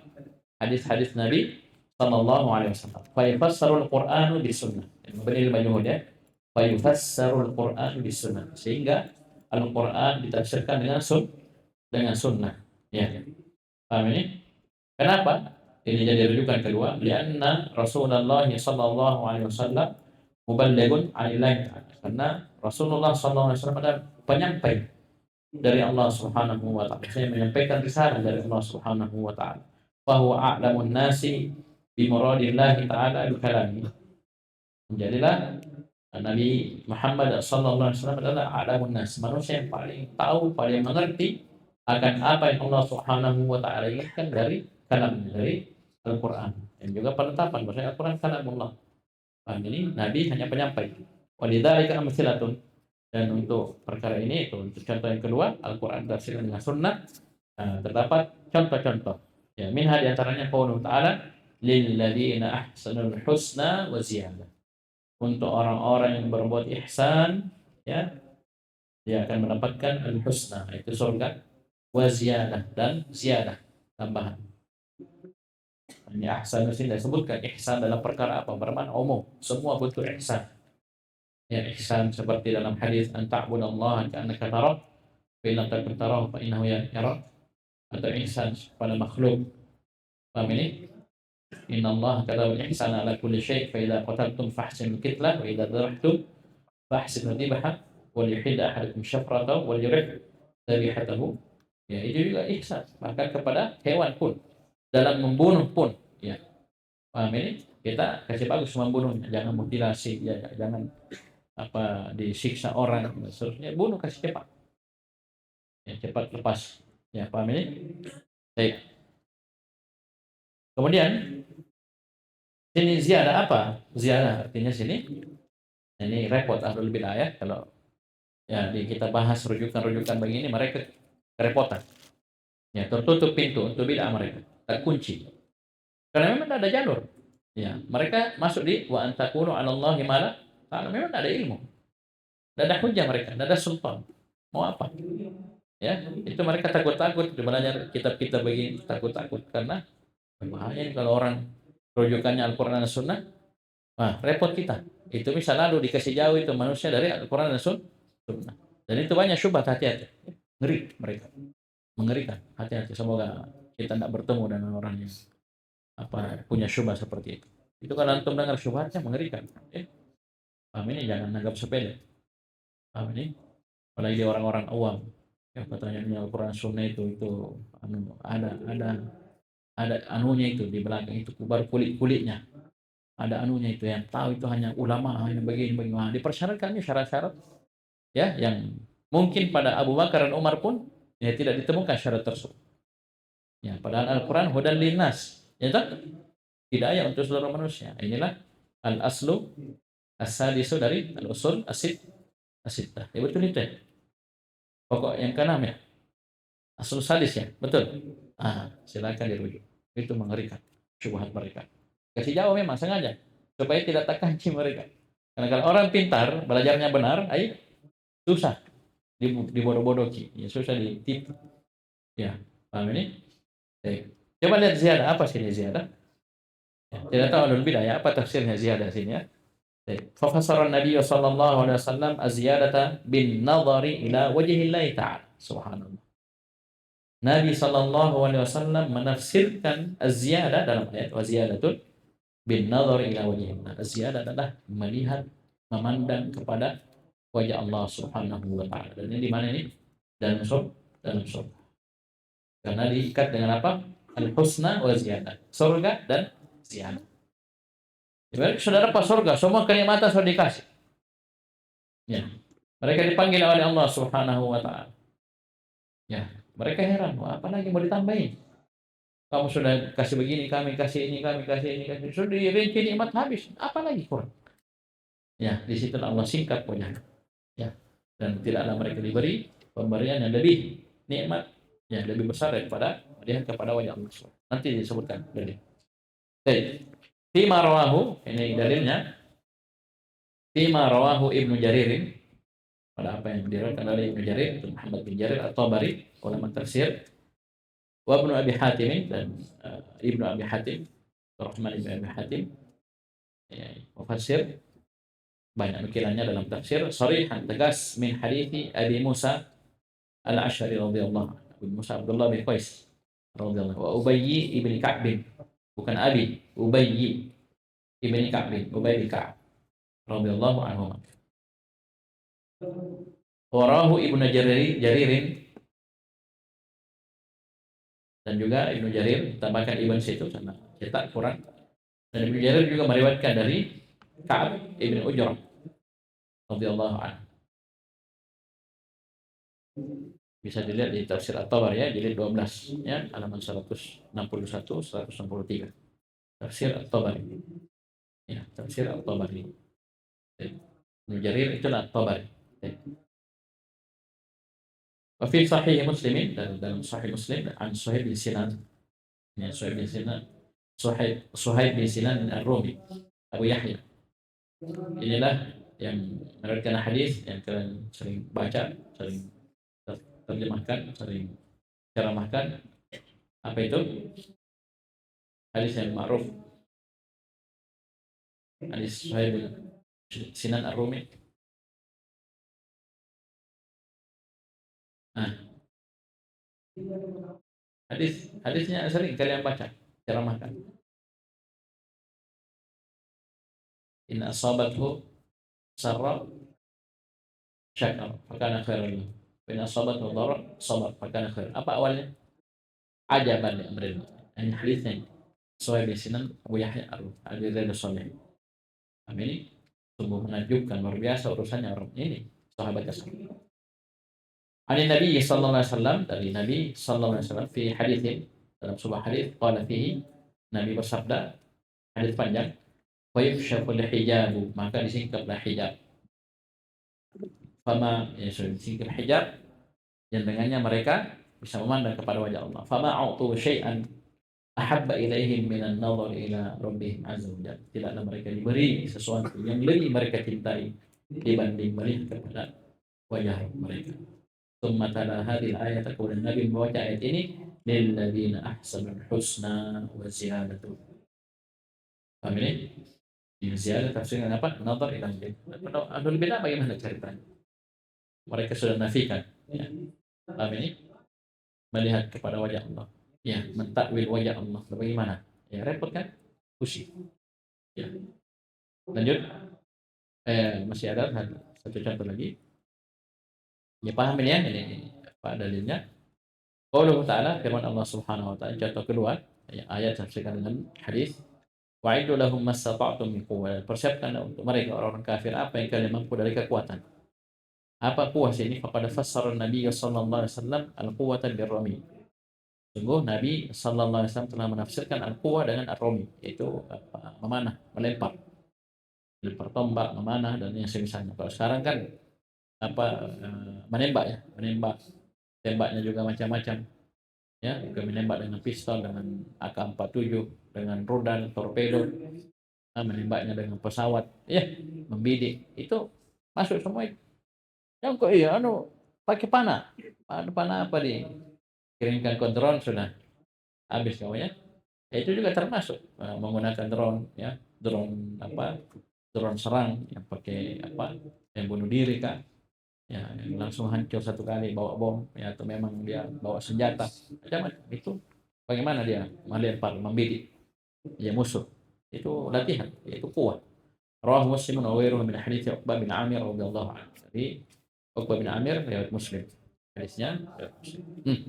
Hadis-hadis Nabi Sallallahu Alaihi Wasallam. Fayafassarul Qur'anu bisunnah. Beri majhud ya. Fayafassarul Qur'anu bisunnah. Sehingga Al-Quran ditafsirkan dengan sunnah. Ya. Paham ini? Kenapa? Ini jadi rujukan kedua. Lianna Rasulullah Sallallahu Alaihi Wasallam muballighun 'anillahi ta'ala. Karena Rasulullah Sallallahu Alaihi Wasallam adalah penyampai dari Allah Subhanahu wa taala. Saya menyampaikan risalah dari Allah Subhanahu wa taala. Fa huwa a'lamun nasi bi muradillahi ta'ala bi kalami. Jadilah Nabi Muhammad sallallahu alaihi wasallam adalah a'lamun nas, manusia yang paling tahu, paling mengerti akan apa yang Allah Subhanahu wa taala inginkan dari kalam, dari Al-Qur'an. Dan juga penetapan bahwa Al-Qur'an kalamullah. Ini Nabi hanya penyampai. Walidzalika amtsilatun. Dan untuk perkara ini, itu untuk contoh yang kedua, Al-Quran tafsirkan dengan sunnah, terdapat contoh-contoh. Ya, minha diantaranya qauluhu ta'ala, lilladzina ahsanul husna wa ziyadah. Untuk orang-orang yang berbuat ihsan, ya, dia akan mendapatkan al-husna, itu surga, wa ziyadah, dan ziyadah, tambahan. Ini ihsan ini disebutkan ihsan dalam perkara apa? Bermakna umum, semua bentuk ihsan. Ya, ihsan seperti dalam hadis anta'budallaha ka'annaka tarah fa in lam takun tarahu fa innahu yarak, atau ihsan pada makhluk. Paham ini? Innallaha kataba al-ihsana ala kulli syai' fa idza qataltum fahsinul qitlah wa idza dhabhtum fahsinul dhibha wal yuhid ahadukum syafratahu wal yurih dhabihatahu. Ya, itu juga ihsan. Bahkan kepada hewan pun, dalam membunuh pun, ya. Paham ini? Kita kasih bagus membunuhnya, jangan mutilasi, ya, jangan apa disiksa orang, seterusnya, bunuh, kasih cepat, ya, cepat lepas, ya. Paham ini? Baik. Kemudian sini ziyadah apa? Ziyadah artinya sini, ini repot ahlul bidah ya, kalau ya kita bahas rujukan-rujukan begini mereka kerepotan, ya, tertutup pintu untuk bidah mereka, terkunci karena memang tidak ada jalur, ya. Mereka masuk di wa antakunu 'alallahi ma la ta'lamun. Memang tidak ada ilmu, tidak ada hujah, mereka tidak ada sultan, mau apa, ya. Itu mereka takut-takut belajar kitab-kitab begini, takut-takut karena bahaya kalau orang rujukannya Al-Quran dan Sunnah. Nah, repot kita. Itu bisa lalu dikasih jauh itu manusia dari Al-Quran dan Sunnah. Dan itu banyak syubhat, hati-hati. Ngeri mereka. Mengerikan. Hati-hati. Semoga kita tidak bertemu dengan orang yang punya syubhat seperti itu. Itu kalau antum dengar syubhatnya mengerikan. Paham ini? Jangan anggap sepele. Paham ini? Apalagi orang-orang awam. Ya, katanya Al-Quran Sunnah itu ada anunya itu di belakang itu, baru kulit-kulitnya. Ada anunya itu, yang tahu itu hanya ulama, hanya begini. Nah, dipersyaratkannya syarat-syarat, ya, yang mungkin pada Abu Bakar dan Umar pun ya tidak ditemukan syarat tersebut. Ya, padahal Al-Quran hudan linnas, ya tak? Hidayah untuk seluruh manusia. Inilah al-aslu as-sadisu dari al-usul as-sittah. Ya, betul itu. Pokok yang keenam ya. Asal sadis ya, betul. Silakan dirujuk. Itu mengerikan syubhat mereka. Kasih jauh memang sengaja supaya tidak terkancing mereka. Karena kalau orang pintar, belajarnya benar, susah dibodoh-bodohi, ya, susah ditipu. Ya, paham ini? Baik. Coba lihat ziyadah, apa sih ini ziyadah? Ya, tidak tahu alul bidah ya, apa tafsirnya ziyadah sini ya? Baik. Fa fasara Nabi sallallahu alaihi wasallam az-ziyadata bin nadhari ila wajhillahi ta'ala. Subhanallah. Nabi Shallallahu Alaihi Wasallam menafsirkan az-ziyadah dalam ayat wa ziyadatun bin nadhar ila wajhillah. Az-ziyadah adalah melihat, memandang kepada wajah Allah Subhanahu wa taala. Dan ini di mana ini? Dalam surga. Karena diikat dengan apa? Al-husna wa ziyadah. Surga dan ziyadah. Jadi sudah dapat surga, semua kenikmatan sudah dikasih. Ya. Mereka dipanggil oleh Allah Subhanahu wa taala. Ya. Mereka heran, wah, apa lagi mau ditambahin? Kamu sudah kasih begini, kami kasih ini, kami kasih ini, kasih. Sudah dirinci nikmat habis, apa lagi kurang? Ya, di situ Allah singkat punya. Ya, dan tidaklah mereka diberi pemberian yang lebih nikmat, yang lebih besar daripada melihat kepada wajah Allah. Nanti disebutkan dari. Baik. Fima rawahu, ini dalilnya. Fima rawahu Ibnu Jaririn pada apa yang diriwayatkan oleh Ibnu Jarir, Muhammad bin Jarir At-Tabari, ulama tafsir, wa Ibnu Abi Hatim dan Ibnu Abi Hatim, Rahman bin Abi Hatim, ya, mufassir banyak nukilannya dalam tafsir sharihan tegas min hadithi Abi Musa Al-Asy'ari radhiyallahu anhu, Abi Musa Abdullah bin Qais radhiyallahu, wa Ubayy ibn Ka'b, bukan Abi, Ubayy ibn Ka'b, Ubay bin Ka'ab radhiyallahu anhu. Warahu Ibnu Jaririn, dan juga Ibnu Jarir tambahkan Ibn situ karena cetak kurang, dan Ibnu Jarir juga meriwayatkan dari Ka'ab ibn Ujrah radhiyallahu anhu. Bisa dilihat di tafsir At-Tabari ya, jilid 12 ya, halaman 161 163. Tafsir At-Tabari. Ya, tafsir At-Tabari. Ibnu Jarir itulah At-Tabari. Wa fi sahih Muslim, dan dalam sahih Muslim an Suhaib bin Sinan, ya Suhaib bin Sinan, Suhaib bin Sinan Ar-Rumi, Abu Yahya. Inilah yang meriwayatkan hadis yang kalian sering baca, sering terjemahkan, sering ceramahkan. Apa itu? Hadis yang ma'ruf, hadis Suhaib bin Sinan Ar-Rumi. Hadisnya sering kalian baca, ceramahkan. In asabathu sarra syakar fakana khairan lahu, wa in asabathu dharra sabar fakana khairan. Apa awalnya? Ajaban li amrillah. Ini hadisnya Suhaib bin Sinan Abu Yahya Al-Ridha Salih. Ini sungguh menakjubkan, luar biasa urusannya orang ini, sahabat tersebut. Ani Nabi sallallahu alaihi wasallam, dari Nabi sallallahu alaihi wasallam fi haditsin, dalam sebuah hadis qala fihi, Nabi bersabda, hadis panjang, wa yukshaful hijabu, maka disingkaplah hijab. Fama, ya sudah disingkap hijab, yang dengannya mereka bisa memandang kepada wajah Allah. Fama a'tu syai'an ahabba ilaihim minan nazar ila rabbihim azza wa jalla. Tidaklah mereka diberi sesuatu yang lebih mereka cintai dibanding melihat kepada wajah mereka. Tsumma tala hadhil ayat, kemudian Nabi membaca ayat ini, lil ladzina ahsanul husna wa ziyadatu. Paham ini? Di ziyadah tafsirnya apa? Nazar ila Allah. Ahlul bidah bagaimana ceritanya? Mereka sudah nafikan, ya. Paham ini? Melihat kepada wajah Allah. Ya, mentakwil wajah Allah. Bagaimana? Ya repot kan? Pusing. Ya. Lanjut. Masih ada satu contoh lagi. Ya paham ini ya, ini apa dalilnya? Qauluhu ta'ala, firman Allah Subhanahu wa ta'ala, contoh kedua, ya, ayat tafsirkan dengan hadis. Wa'iddu lahum mastata'tum min quwwah. Persiapkan untuk mereka orang kafir apa yang kalian mampu dari kekuatan. Apa kuwah ini? Faqad fassara Nabi sallallahu alaihi wasallam al-quwwata bir-rami. Sungguh Nabi sallallahu alaihi wasallam telah menafsirkan al-quwwah dengan ar-rami, yaitu memanah, melempar tombak, memanah dan yang semisalnya. Kalau sekarang kan menembak ya, menembak, tembaknya juga macam-macam ya, juga menembak dengan pistol, dengan AK-47, dengan rudal, torpedo, menembaknya dengan pesawat ya, membidik, itu masuk semua itu. Yang kok iya pakai panah apa dikirimkan ke drone sudah habis kamu ya. Itu juga termasuk menggunakan drone ya, drone serang yang pakai yang bunuh diri kan ya, yang langsung hancur satu kali, bawa bom ya, atau memang dia bawa senjata macam-macam. Itu bagaimana dia melempar, membidik ya musuh, itu latihan, itu kuat. Rawahu Muslim wa ghairuhu min hadits Uqbah bin Amir radhiyallahu anhu. Jadi Uqbah bin Amir riwayat Muslim, hadisnya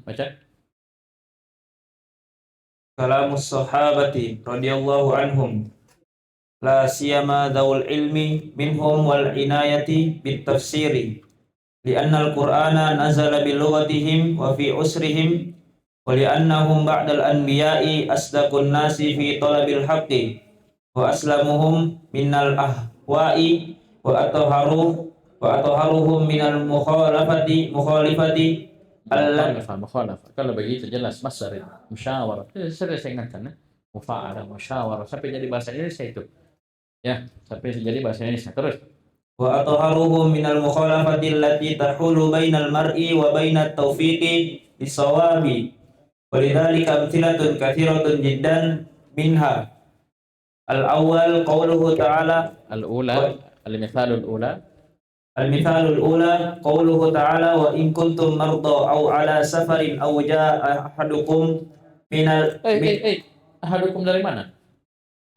baca. Kalamus sahabati radhiyallahu anhum, la siyama dzawul ilmi minhum wal inayati bit tafsiri, li'anna al-Qur'ana nazala bi lughatihim wa fi usrihim, wa li'annahum ba'dal anbiya'i asdaqun nasi fi talabil haqqi wa aslamuhum minal ahwa'i wa atharuhum minal mukhalafati Mukhalafah. Kalau begitu jelas masar itu. Musyawarah. Saya ingatkan ya. Mufa'alah, musyawarah sampai jadi bahasa Indonesia itu. Ya, sampai jadi bahasa Indonesia terus. wa atharuhu minal mukhalafati allati tahulu bainal mar'i wa bainat taufiqi bisawabi. Walidzalika amthilatun katsiratun jiddan minha al-awwal qawluhu ta'ala Al-ula, al-mithalul ula. al-mithalul ula qawluhu ta'ala wa in kuntum marda aw ala safarin aw jaa ahadukum minal Ahadukum dari mana?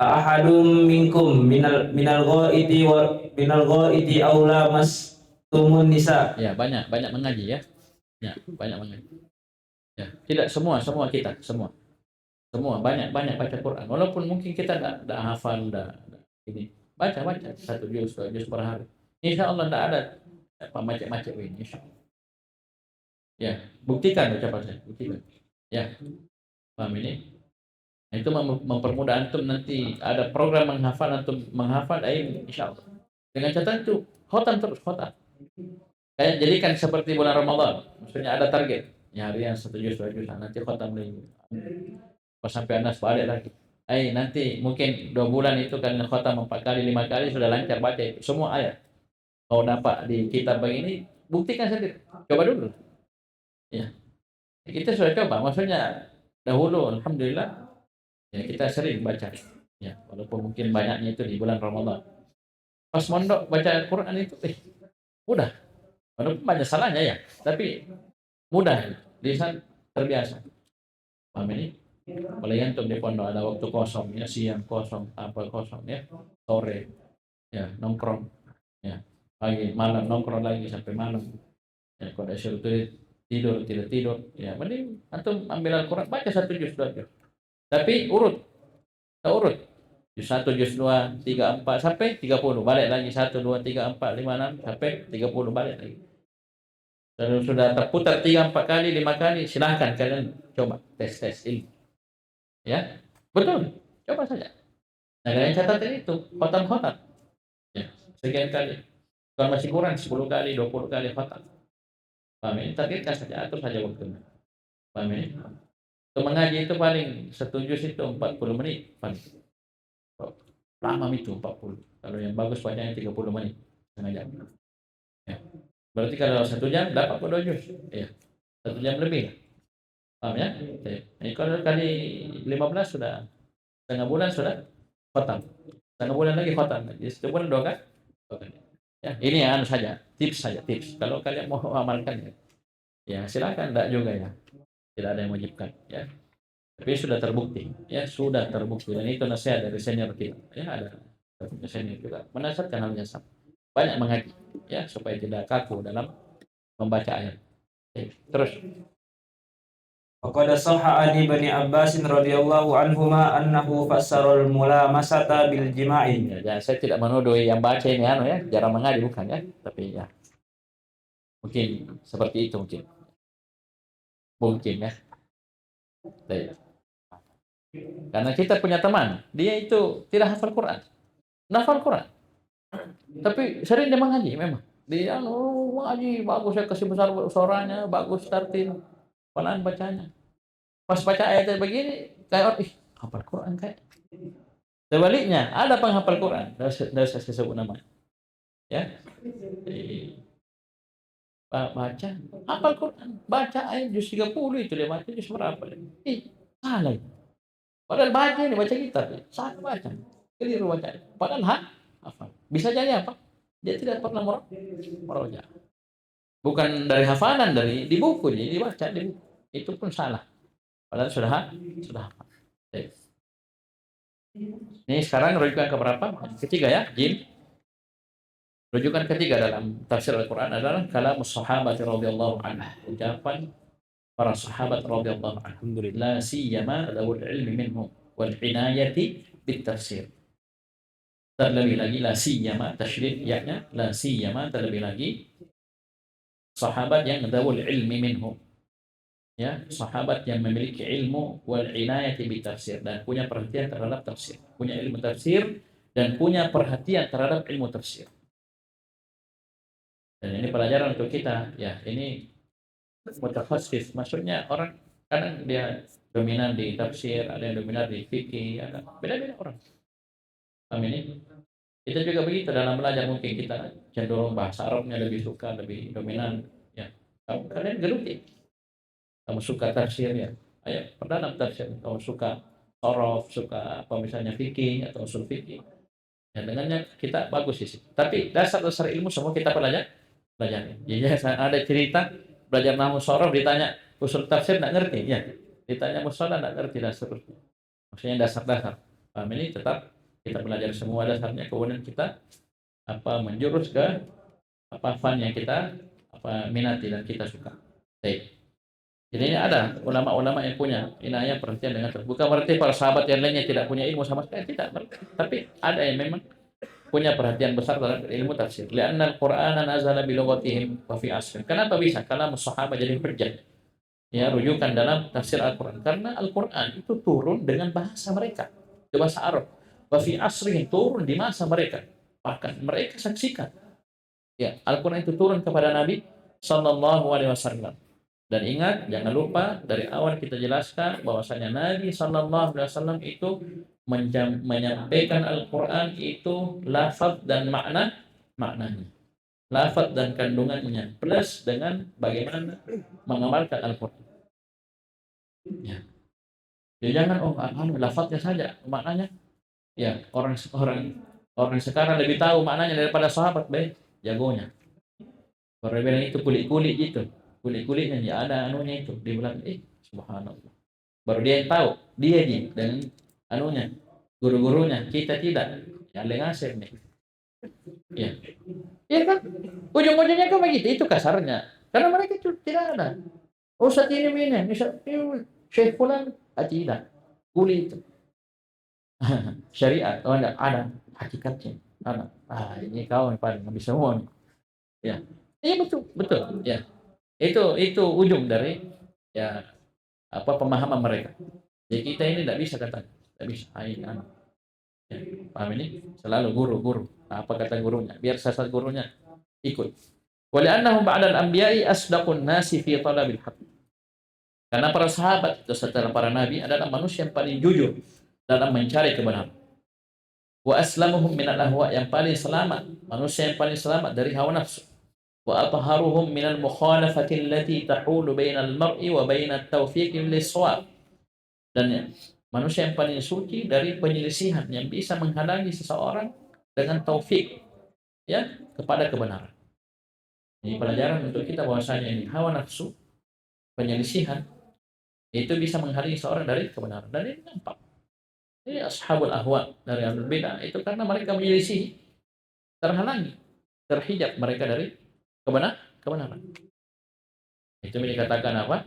ahadum minkum minal ghaiti wa minal ghaiti aw lamastumun nisa. Ya, banyak mengaji ya. Ya, banyak mengaji. Ya, tidak semua kita, semua banyak baca Quran. Walaupun mungkin kita tidak hafal, ini baca satu juz, dua juz per hari. Insya Allah tidak ada apa macam-macam ini. Insya Allah. Ya, buktikan ucapan saya, buktikan. Ya, paham ini? Nah, itu mempermudah antum nanti ada program menghafal insya Allah. Dengan catatan itu khotam terus khotam. Kayak jadikan seperti bulan Ramadan, maksudnya ada target. Ya, harian 1 juz 2 juz, nanti khotam lagi. Pas sampai Anas balik lagi. Nanti mungkin 2 bulan itu kan khotam 4 kali 5 kali sudah lancar baca itu semua ayat. Kalau dapat di kitab begini, buktikan sendiri. Coba dulu. Ya. Kita sudah coba, maksudnya dahulu alhamdulillah ya kita sering baca. Ya, walaupun mungkin banyaknya itu di bulan Ramadan. Pas mondok baca Quran itu mudah. Walaupun banyak salahnya ya, tapi mudah, lisan terbiasa. Paham ini? Apalagi antum di pondok ada waktu kosong ya, siang kosong, apa kosong ya, sore ya nongkrong ya, pagi malam nongkrong lagi sampai malam. Ya, kalau disuruh tidur tidak tidur, ya mending antum ambil Al-Quran baca 1 juz 2 juz. Tapi urut. Juz 1, juz 2, 3, 4 sampai 30, balik lagi 1, 2, 3, 4, 5, 6 sampai 30 balik lagi. Kalau sudah terputar 3, 4 kali, 5 kali, silahkan kalian coba tes ilmu. Ya, betul. Coba saja. Nah, kalian catatan itu, khotam. Ya, sekian kali. Kalau masih kurang 10 kali, 20 kali khotam. Paham ini? Targetkan saja, atur saja waktunya. Paham ini? Untuk mengaji itu paling 1 juz itu 40 menit paling. Lama itu 40. Kalau yang bagus bacanya 30 menit. Setengah jam. Ya. Berarti kalau 1 jam dapat 2 juz. Ya. 1 jam lebih. Paham ya? Ini kalau kali 15 sudah setengah bulan sudah khotam. Setengah bulan lagi khotam. Jadi 1 bulan 2 kali. Ya, ini saja, tips. Kalau kalian mau amalkan ya silakan, enggak juga ya. Tidak ada yang wajibkan ya. Tapi sudah terbukti dan itu nasihat dari senior kita. Ya, ada senior juga menasihatkan hal yang sama. Banyak mengaji ya supaya tidak kaku dalam membaca ayat. Terus Faqad sahha an Ibni Abbas radhiyallahu anhuma annahu fassara al-mulamasata bil jima'i. Ya, saya tidak menuduh yang baca ini ya, jarang mengaji bukan ya, tapi ya mungkin seperti itu mungkin ya. Baik. Karena kita punya teman, dia itu tidak hafal Quran, hafal Quran, tapi sering dia mengaji memang. Dia mengaji bagus ya, kasih besar suaranya, bagus tartil, pelan bacanya. Pas baca ayat begini, kayak hafal Quran kayak. Sebaliknya, ada penghafal Quran, tidak saya sebut nama. Ya. Baca, hafal Quran, baca ayat juz 30 itu dia baca juz berapa? Salah. Padahal baca kitab, salah baca. Keliru baca. Padahal hafal. Bisa jadi apa? Dia tidak pernah meroja. Bukan dari hafalan, di buku, jadi dibaca di buku. Itu pun salah. Padahal sudah hafal. Ini sekarang rujukan ke berapa? Ketiga ya, Jim. Rujukan ketiga dalam tafsir Al-Quran adalah kalamus sahabat radhiyallahu anhu, ucapan para sahabat radhiyallahu anhum, la siyama dawul ilmi minhum wal inayati bit tafsir. Terlebih lagi la siyama, tasydid ya-nya, la siyama, terlebih lagi sahabat yang dawul ilmi minhum, ya, sahabat yang memiliki ilmu wal inayati bit tafsir, dan punya perhatian terhadap tafsir, punya ilmu tafsir dan punya perhatian terhadap ilmu tafsir. Dan ini pelajaran untuk kita ya. Ini mutakhassis, maksudnya orang kadang dia dominan di tafsir, ada yang dominan di fikih, ada beda-beda orang. Paham ini? Kita juga begitu dalam belajar, mungkin kita cenderung bahasa Arabnya lebih suka, lebih dominan. Ya, kalian geluti. Kamu suka tafsir ya, ayo perdalam tafsir. Kamu suka sorof, suka apa misalnya fikih atau usul fikih. Ya, dengannya kita bagus sih. Tapi dasar-dasar ilmu semua kita pelajari. Jadi ada cerita belajar nahwu sorof ditanya usul tafsir nggak ngerti, ya. Ditanya musola nggak ngerti dasar. Maksudnya dasar-dasar. Paham ini tetap kita belajar semua dasarnya, kemudian kita menjurus ke fan yang kita minati dan kita suka. Baik. Jadi ini ada ulama-ulama yang punya inayah perhatian dengan terbuka. Berarti para sahabat yang lainnya tidak punya ilmu sama sekali, tidak. Tapi ada yang memang punya perhatian besar terhadap ilmu tafsir. Lianna al-Qur'ana nazala bi lughatihim wa fi asrin. Kenapa bisa kalam sahabat jadi hujjah? Ya, rujukan dalam tafsir Al-Qur'an. Karena Al-Qur'an itu turun dengan bahasa mereka, bahasa Arab. Wa fi asrin, turun di masa mereka. Bahkan mereka saksikan. Ya, Al-Qur'an itu turun kepada Nabi sallallahu alaihi wasallam. Dan ingat, jangan lupa dari awal kita jelaskan bahwasanya Nabi sallallahu alaihi wasallam itu menyampaikan Al-Qur'an itu lafaz dan maknanya. Lafaz dan kandungannya plus dengan bagaimana mengamalkan Al-Qur'an. Ya. Jadi jangan lafaznya saja, maknanya. Ya, orang sekarang lebih tahu maknanya daripada sahabat, baik, jagonya. Orang bilang itu kulit-kulit gitu. Kulit-kulitnya ya ada anunya itu, dia bilang subhanallah, baru dia yang tahu, dia dan anunya guru-gurunya, kita tidak, ya lengasir nih, ya kan ujung-ujungnya kan begitu, itu kasarnya karena mereka itu tidak ada ustaz ini misal syekh fulan tidak kulit itu syariat ada hakikatnya, ada ini kau yang paling habis semua nih. Ya, ini betul ya. Itu ujung dari ya pemahaman mereka. Jadi kita ini tidak bisa kata, tidak bisa. Ya, paham ini? Selalu guru. Apa kata gurunya? Biar sasar gurunya ikut. Wali'annahum ba'dal anbiya'i asdaqun nasi fi talabil haqq. Karena para sahabat itu setelah para nabi adalah manusia yang paling jujur dalam mencari kebenaran. Wa aslamuhum minal ahwa, yang paling selamat, manusia yang paling selamat dari hawa nafsu. Wa atharuhum minal mukhalafati allati tahulu bainal mar'i wa bainat taufiqi lis-shawab. Dan manusia yang paling suci dari penyelisihan yang bisa menghalangi seseorang dengan taufik ya kepada kebenaran. Ini pelajaran untuk kita bahwasanya ini hawa nafsu, penyelisihan itu bisa menghalangi seseorang dari kebenaran. Dan ini nampak. Ini ashabul ahwa dari ahlul bidah itu karena mereka menyelisih, terhalangi, terhijab mereka dari kebenaran. Itu dikatakan apa?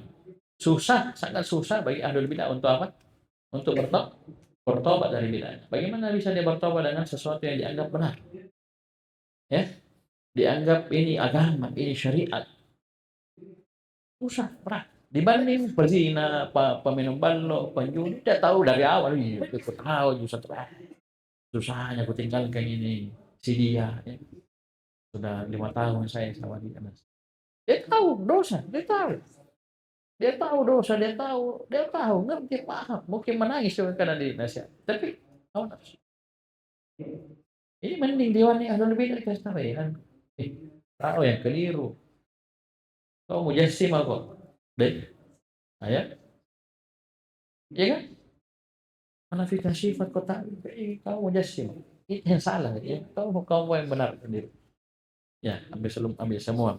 Susah, sangat susah bagi ahlul bidah untuk apa? Untuk bertobat dari bid'ah. Bagaimana bisa dia bertobat dengan sesuatu yang dianggap benar? Ya, dianggap ini agama, ini syariat. Susah, berat. Dibanding pezina, peminum balok, penjudi, dia tahu dari awal, ikut tahu susahnya aku tinggalkan ini si dia. Ya. Sudah 5 tahun saya sama dia. Dia tahu dosa, dia tahu dosa, dia tahu, ngerti, paham, mungkin menangis karena dinasihat. Tapi tahu nafsu. Ini mending diwani ahlul bidah dikasih tahu tahu yang keliru. Kau mujassimah kok. Deh. Ya. Iya kan? Menafikan sifat kota, kau mujassimah. Itu yang salah ya. Kau yang benar sendiri. Ya, ambil semua.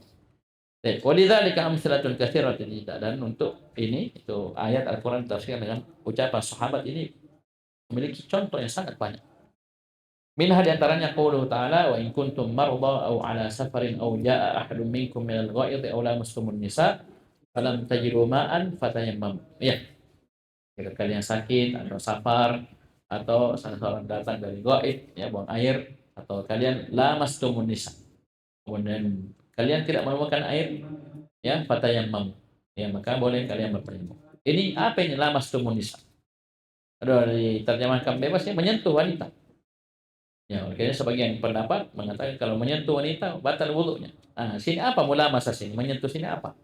Walidzalika amsalatun katsiratun, dan untuk ini itu ayat Al-Qur'an ditafsirkan dengan ucapan sahabat ini memiliki contoh yang sangat banyak. Minha di antaranya qauluhu ta'ala wa in kuntum marda aw ala safarin aw jaa ahadun minkum minal ghaid aw lamastumun nisa falam tajidu ma'an fatayammam. Ya. Jika kalian sakit atau safar atau seseorang datang dari ghaid ya buang air, atau kalian lamastumun nisa, kemudian kalian tidak menemukan air ya fatayammam, ya maka boleh kalian bertayammum. Ini apa ini lamastumun nisa? Ada diterjemahkan bebas ya, menyentuh wanita. Ya, makanya sebagian pendapat mengatakan kalau menyentuh wanita batal wudunya. Nah, sini apa mulamasa sini? Menyentuh sini apa?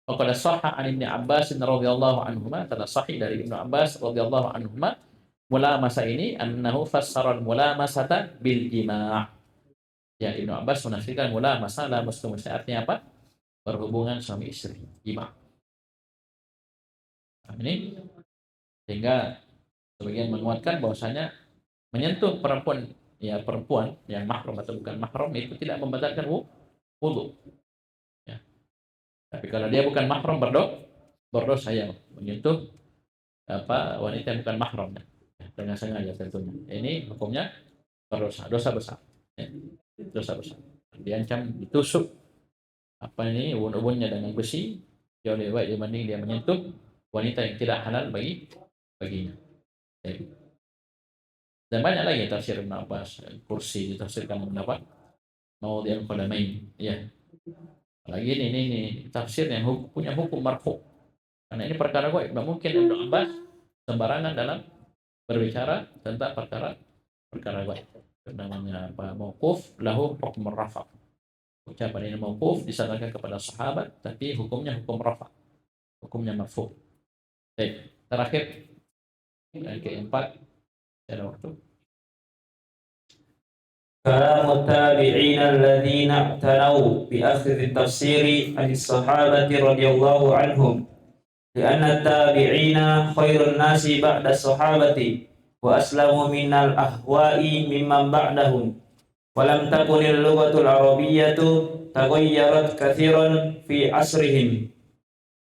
Qala sahha an Ibnu Abbas radhiyallahu anhuma, telah sahih dari Ibnu Abbas radhiyallahu anhuma, Mulamasa ini annahu fassara mulamasata bil jima'. Ya, Ibnu Abbas menafsirkan mulamasa lamus kemudian artinya apa? Berhubungan suami istri, jima'. Nah, ini sehingga sebagian menguatkan bahwasanya menyentuh perempuan yang mahram atau bukan mahram itu tidak membatalkan wudu. Ya. Tapi kalau dia bukan mahram berdosa ya menyentuh wanita yang bukan mahram ya, dengan sengaja tentunya. Ini hukumnya berdosa, dosa besar. Ya. Dosa besar. Diancam ditusuk ubun-ubunnya dengan besi jauh lebih baik dibanding dia menyentuh wanita yang tidak halal baginya. Ya. Dan banyak lagi tafsir Ibn Abbas, kursi ditafsirkan mendapat maudhi'ul qadamain. Ya. Lagi ini tafsir yang punya hukum marfu. Karena ini perkara gaib, tidak mungkin Ibn Abbas sembarangan dalam berbicara tentang perkara gaib. Namanya mauquf lahu hukm rafa. Ucapan ini mauquf disandarkan kepada sahabat, tapi hukumnya hukum rafa. Hukumnya marfu. Baik, terakhir yang keempat ada waktu. كلام التابعين الذين اعتنوا بأخذ التفسير عن الصحابة رضي الله عنهم لأن التابعين خير الناس بعد الصحابة وأسلموا من الأهواء ممن بعدهم ولم تكن اللغة العربية تغيرت كثيرا في عصرهم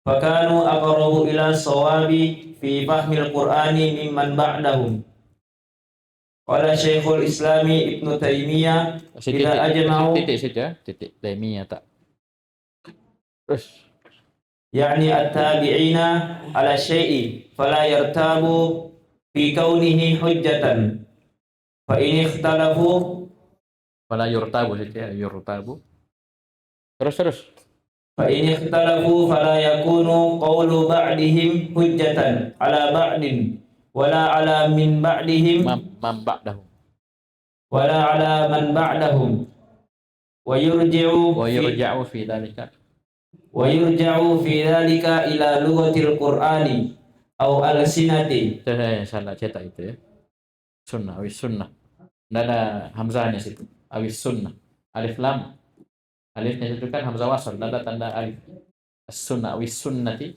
فكانوا أقرب إلى الصواب في فهم القرآن ممن بعدهم. قال شيخ الإسلام ابن تيمية إذا أجمعوا titik Taimiyah tak terus يعني التابعين على الشيء فلا يرتابوا في كونه حجة فإن اختلفوا fala yurtabu terus فإن اختلفوا فلا يكون قول بعضهم حجة على بعض ولا على من بعدهم man ba'dahum ولا على من بعدهم ويرجع في ذلك إلى لغة القرآن أو ألسنة. saya salah cetak itu ya. Awis sunnah. Tidak ada hamzahnya situ. Awis sunnah. Alif lam. Alifnya itu kan hamzah wasal. Tidak ada tanda alif. As-sunnah awis sunnati.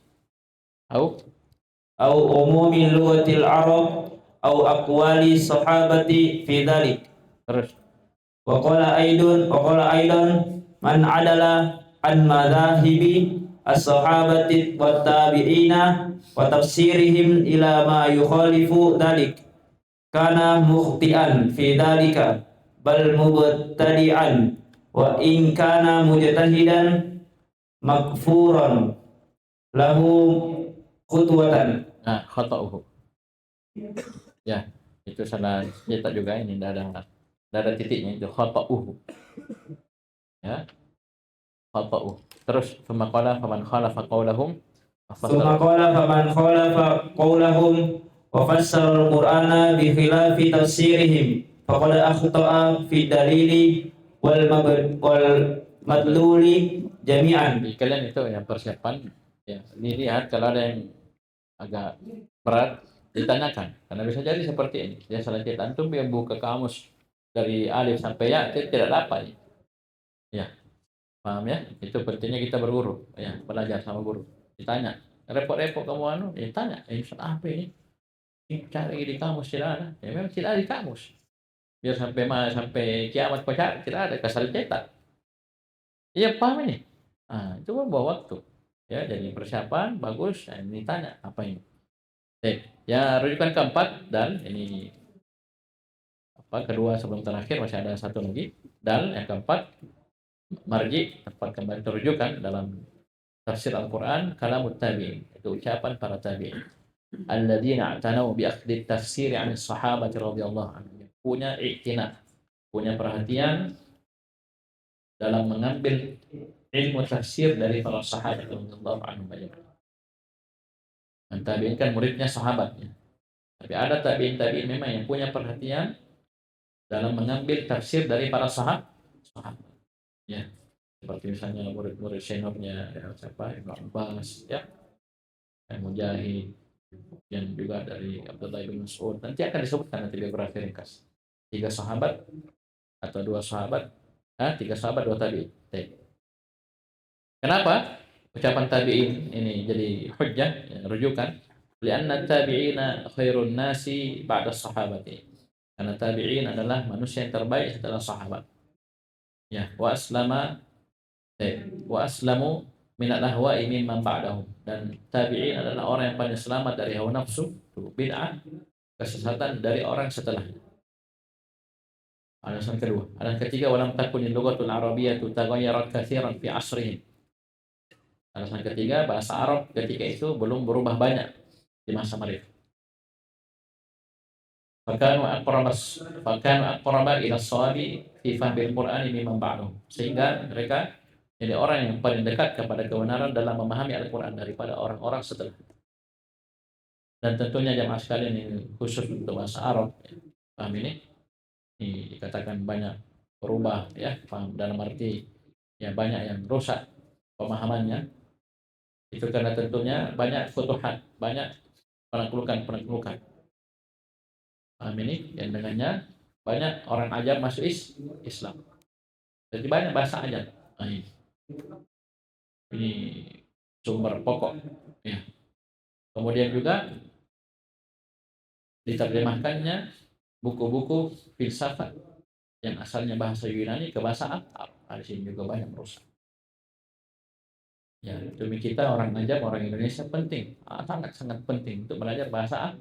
أو عموم لغة العرب أو أقوال الصحابة في ذلك. Terus. وقال أيضا من عدل عن مذاهب الصحابة والتابعين وتفسيرهم إلى ما يخالف ذلك كان مخطئا في ذلك بل مبتدعا وإن كان مجتهدا مغفورا له khutwatan. Nah, khata'uhu. Ya, itu salah cetak juga ini tidak ada titiknya itu khata'uhu. Ya. Khata'uhu. Terus faman khalafa qawlahum wa fassara al-Qur'ana bi khilafi tafsirihim faqad akhta'a fi dalili wal madluli jami'an. Kalian itu yang persiapan ya, ini lihat kalau ada yang agak berat ditanyakan karena bisa jadi seperti ini dia salah cetak antum yang buka kamus dari alif sampai ya tidak dapat ya paham ya itu pentingnya kita berguru ya belajar sama guru ditanya repot-repot kamu tanya apa ini cari di kamus tidak ada ya memang tidak ada di kamus biar sampai kiamat kau cari tidak ada kasal cetak iya paham ini itu membawa waktu ya jadi persiapan bagus ini tanya apa ini ya rujukan keempat dan ini kedua sebelum terakhir masih ada satu lagi dan yang keempat marji tempat kembali terujukan dalam tafsir Al-Quran kalamut tabi'in itu ucapan para tabi'in alladzina i'tanau bi akhdhi tafsir 'an as-sahabati radhiyallahu anhum punya i'tina punya perhatian dalam mengambil ilmu tafsir dari para sahabat radhiyallahu anhum. Tabi'in kan muridnya sahabatnya. Tapi ada tabi'in memang yang punya perhatian dalam mengambil tafsir dari para sahabat. Ya. Seperti misalnya murid-murid seniornya ya, siapa Ibnu Abbas ya. Mujahid, dan juga dari Abdullah bin Mas'ud. Nanti akan disebutkan nanti biografi ringkas. 3 sahabat atau 2 sahabat, 3 sahabat 2 tabi'in. Kenapa ucapan tabi'in ini jadi hujjah, ya, rujukan? Lianna tabi'ina khairun nasi ba'da sahabati. Karena tabi'in adalah manusia yang terbaik setelah sahabat. Ya, wa aslamu min al-ahwa'i mimman ba'dahum. Dan tabi'in adalah orang yang paling selamat dari hawa nafsu, bid'ah, kesesatan dari orang setelahnya. Alasan kedua. Alasan ketiga, walam takunil lughatul arabiyyatu taghayyarat katsiran fi asrihim. Alasan ketiga, bahasa Arab ketika itu belum berubah banyak di masa mereka. Fakanu aqraba ila shawabi fi fahmil Qur'ani mimman ba'dahum. Sehingga mereka jadi orang yang paling dekat kepada kebenaran dalam memahami Al-Qur'an daripada orang-orang setelah. Dan tentunya jamaah sekalian ini khusus untuk bahasa Arab. Paham ini dikatakan banyak berubah, ya, paham dalam arti ya banyak yang rusak pemahamannya. Itu karena tentunya banyak futuhat, banyak penaklukan. Paham ini? Yang dengannya banyak orang ajam masuk Islam. Jadi banyak bahasa ajam. Nah, ini sumber pokok. Ya. Kemudian juga diterjemahkannya buku-buku filsafat yang asalnya bahasa Yunani ke bahasa Arab. Di sini juga banyak merusak. Ya, demi kita orang ajam, orang Indonesia penting, sangat penting untuk belajar bahasa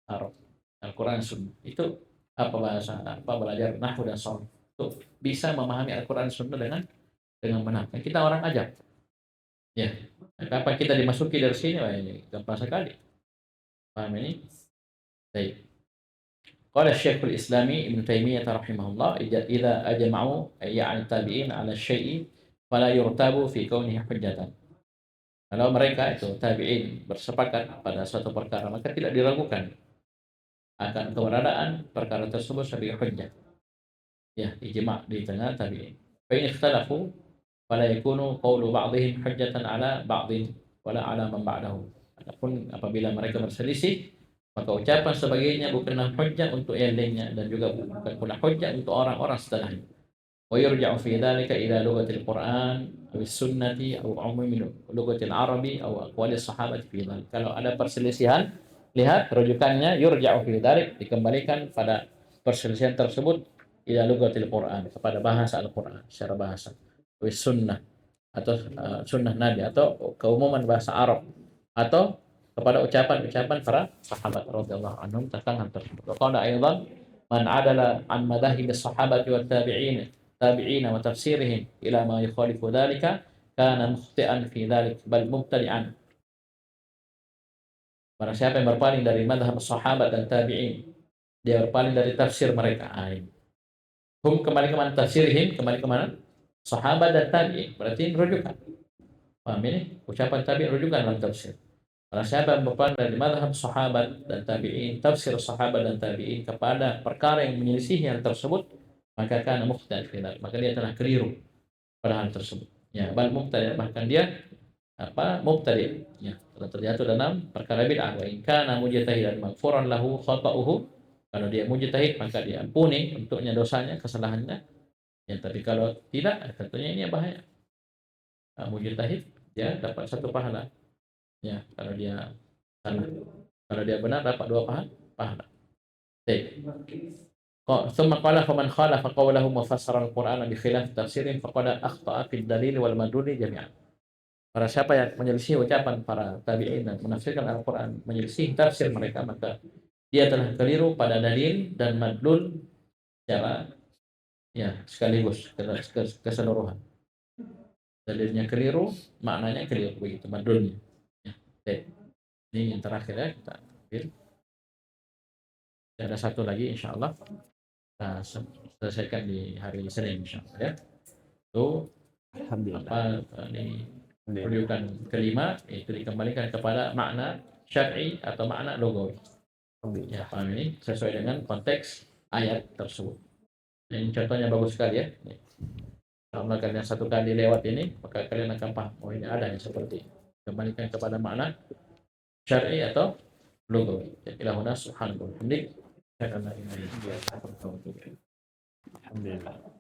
Arab, Al-Quran Sunnah. Itu belajar nahwu dan sharh untuk bisa memahami Al-Quran Sunnah dengan benar. Kita orang ajam. Ya, kapan kita dimasuki dari sini, wah, ini gampang sekali. Paham ini? Baik. Qala Syekhul Islami Ibnu Taimiyah rahimahullah, idza ajma'u ya'ni tabi'in 'ala syai'i fala yurtabu fi kaunihi hujjatan. Kalau mereka itu tabi'in bersepakat pada suatu perkara, maka tidak diragukan akan keberadaan perkara tersebut sebagai hujjah. Ya, ijma' di tengah tabi'in. Fa in ikhtalafu fala yakunu qawlu ba'dihim hujjatan 'ala ba'dhin wala 'ala man ba'dahu. Adapun apabila mereka berselisih, maka ucapan sebagainya bukanlah hujjah untuk yang lainnya dan juga bukan pula hujjah untuk orang-orang setelahnya. Wa yurja'u fi dzalika ila lughatil Qur'an aw sunnati aw umumi lughatil Arabi aw aqwali sahabati fi dzalik. Kalau ada perselisihan, lihat rujukannya yurja'u fi dzalik, dikembalikan pada perselisihan tersebut ila lughatil Qur'an, kepada bahasa Al-Qur'an secara bahasa, wa sunnah atau sunnah Nabi atau keumuman bahasa Arab atau kepada ucapan-ucapan para sahabat radhiyallahu anhum tentang hal tersebut. Qala aidan man adala an madahib as-sahabati wat tabi'in wa tafsirihim ila ma yukhalifu dhalika kana mukhti'an fi dhalik bal mubtadi'an. Barang siapa yang berpaling dari madhab sahabat dan tabi'in, dia berpaling dari tafsir mereka. Hum kembali ke mana tafsirihim, kembali ke mana? Sahabat dan tabi'in. Berarti rujukan. Paham ini? Ucapan tabi'in rujukan dalam tafsir. Barang siapa yang berpaling dari madhab sahabat dan tabi'in, tafsir sahabat dan tabi'in kepada perkara yang menyelisih yang tersebut, maka kana mukhti'an fi dzalik, maka dia telah keliru pada hal tersebut. Ya, bal mubtadi', bahkan dia mubtadi', ya, telah terjatuh dalam perkara bid'ah. Wa in kana mujtahidan maghfuran lahu khata'uhu, kalau dia mujtahid maka diampuni untuknya dosanya, kesalahannya. Ya, tapi kalau tidak, tentunya ini bahaya. Mujtahid dia dapat 1 pahala. Ya, kalau dia salah. Kalau dia benar dapat 2 pahala. Baik. ثم قال فمن خالف قولهم وفسر القرآن بخلاف تفسيرهم فقد أخطأ في الدليل والمدلول جميعا. Para siapa yang menyelisih ucapan para tabi'in dan menafsirkan Al-Quran, menyelisih tafsir mereka, maka dia telah keliru pada dalil dan madlul secara sekaligus keseluruhan. Dalilnya keliru, maknanya keliru, begitu madlulnya. Ya. Ini yang terakhir ya, kita ambil. Ada 1 lagi insyaallah. Kita selesaikan di hari Senin insyaallah ya. Itu ini rujukan kelima, itu dikembalikan kepada makna syar'i atau makna lugawi. Ya, paham ini sesuai dengan konteks ayat tersebut. Ini contohnya bagus sekali ya. Kalau kalian 1 kali lewat ini, maka kalian akan paham. Oh, ini ada yang seperti ini. Kembalikan kepada makna syar'i atau lughawi. Ila huna subhanallah wa bihamdik, asyhadu an la ilaha illa anta, astaghfiruka wa atubu ilaik. Alhamdulillah.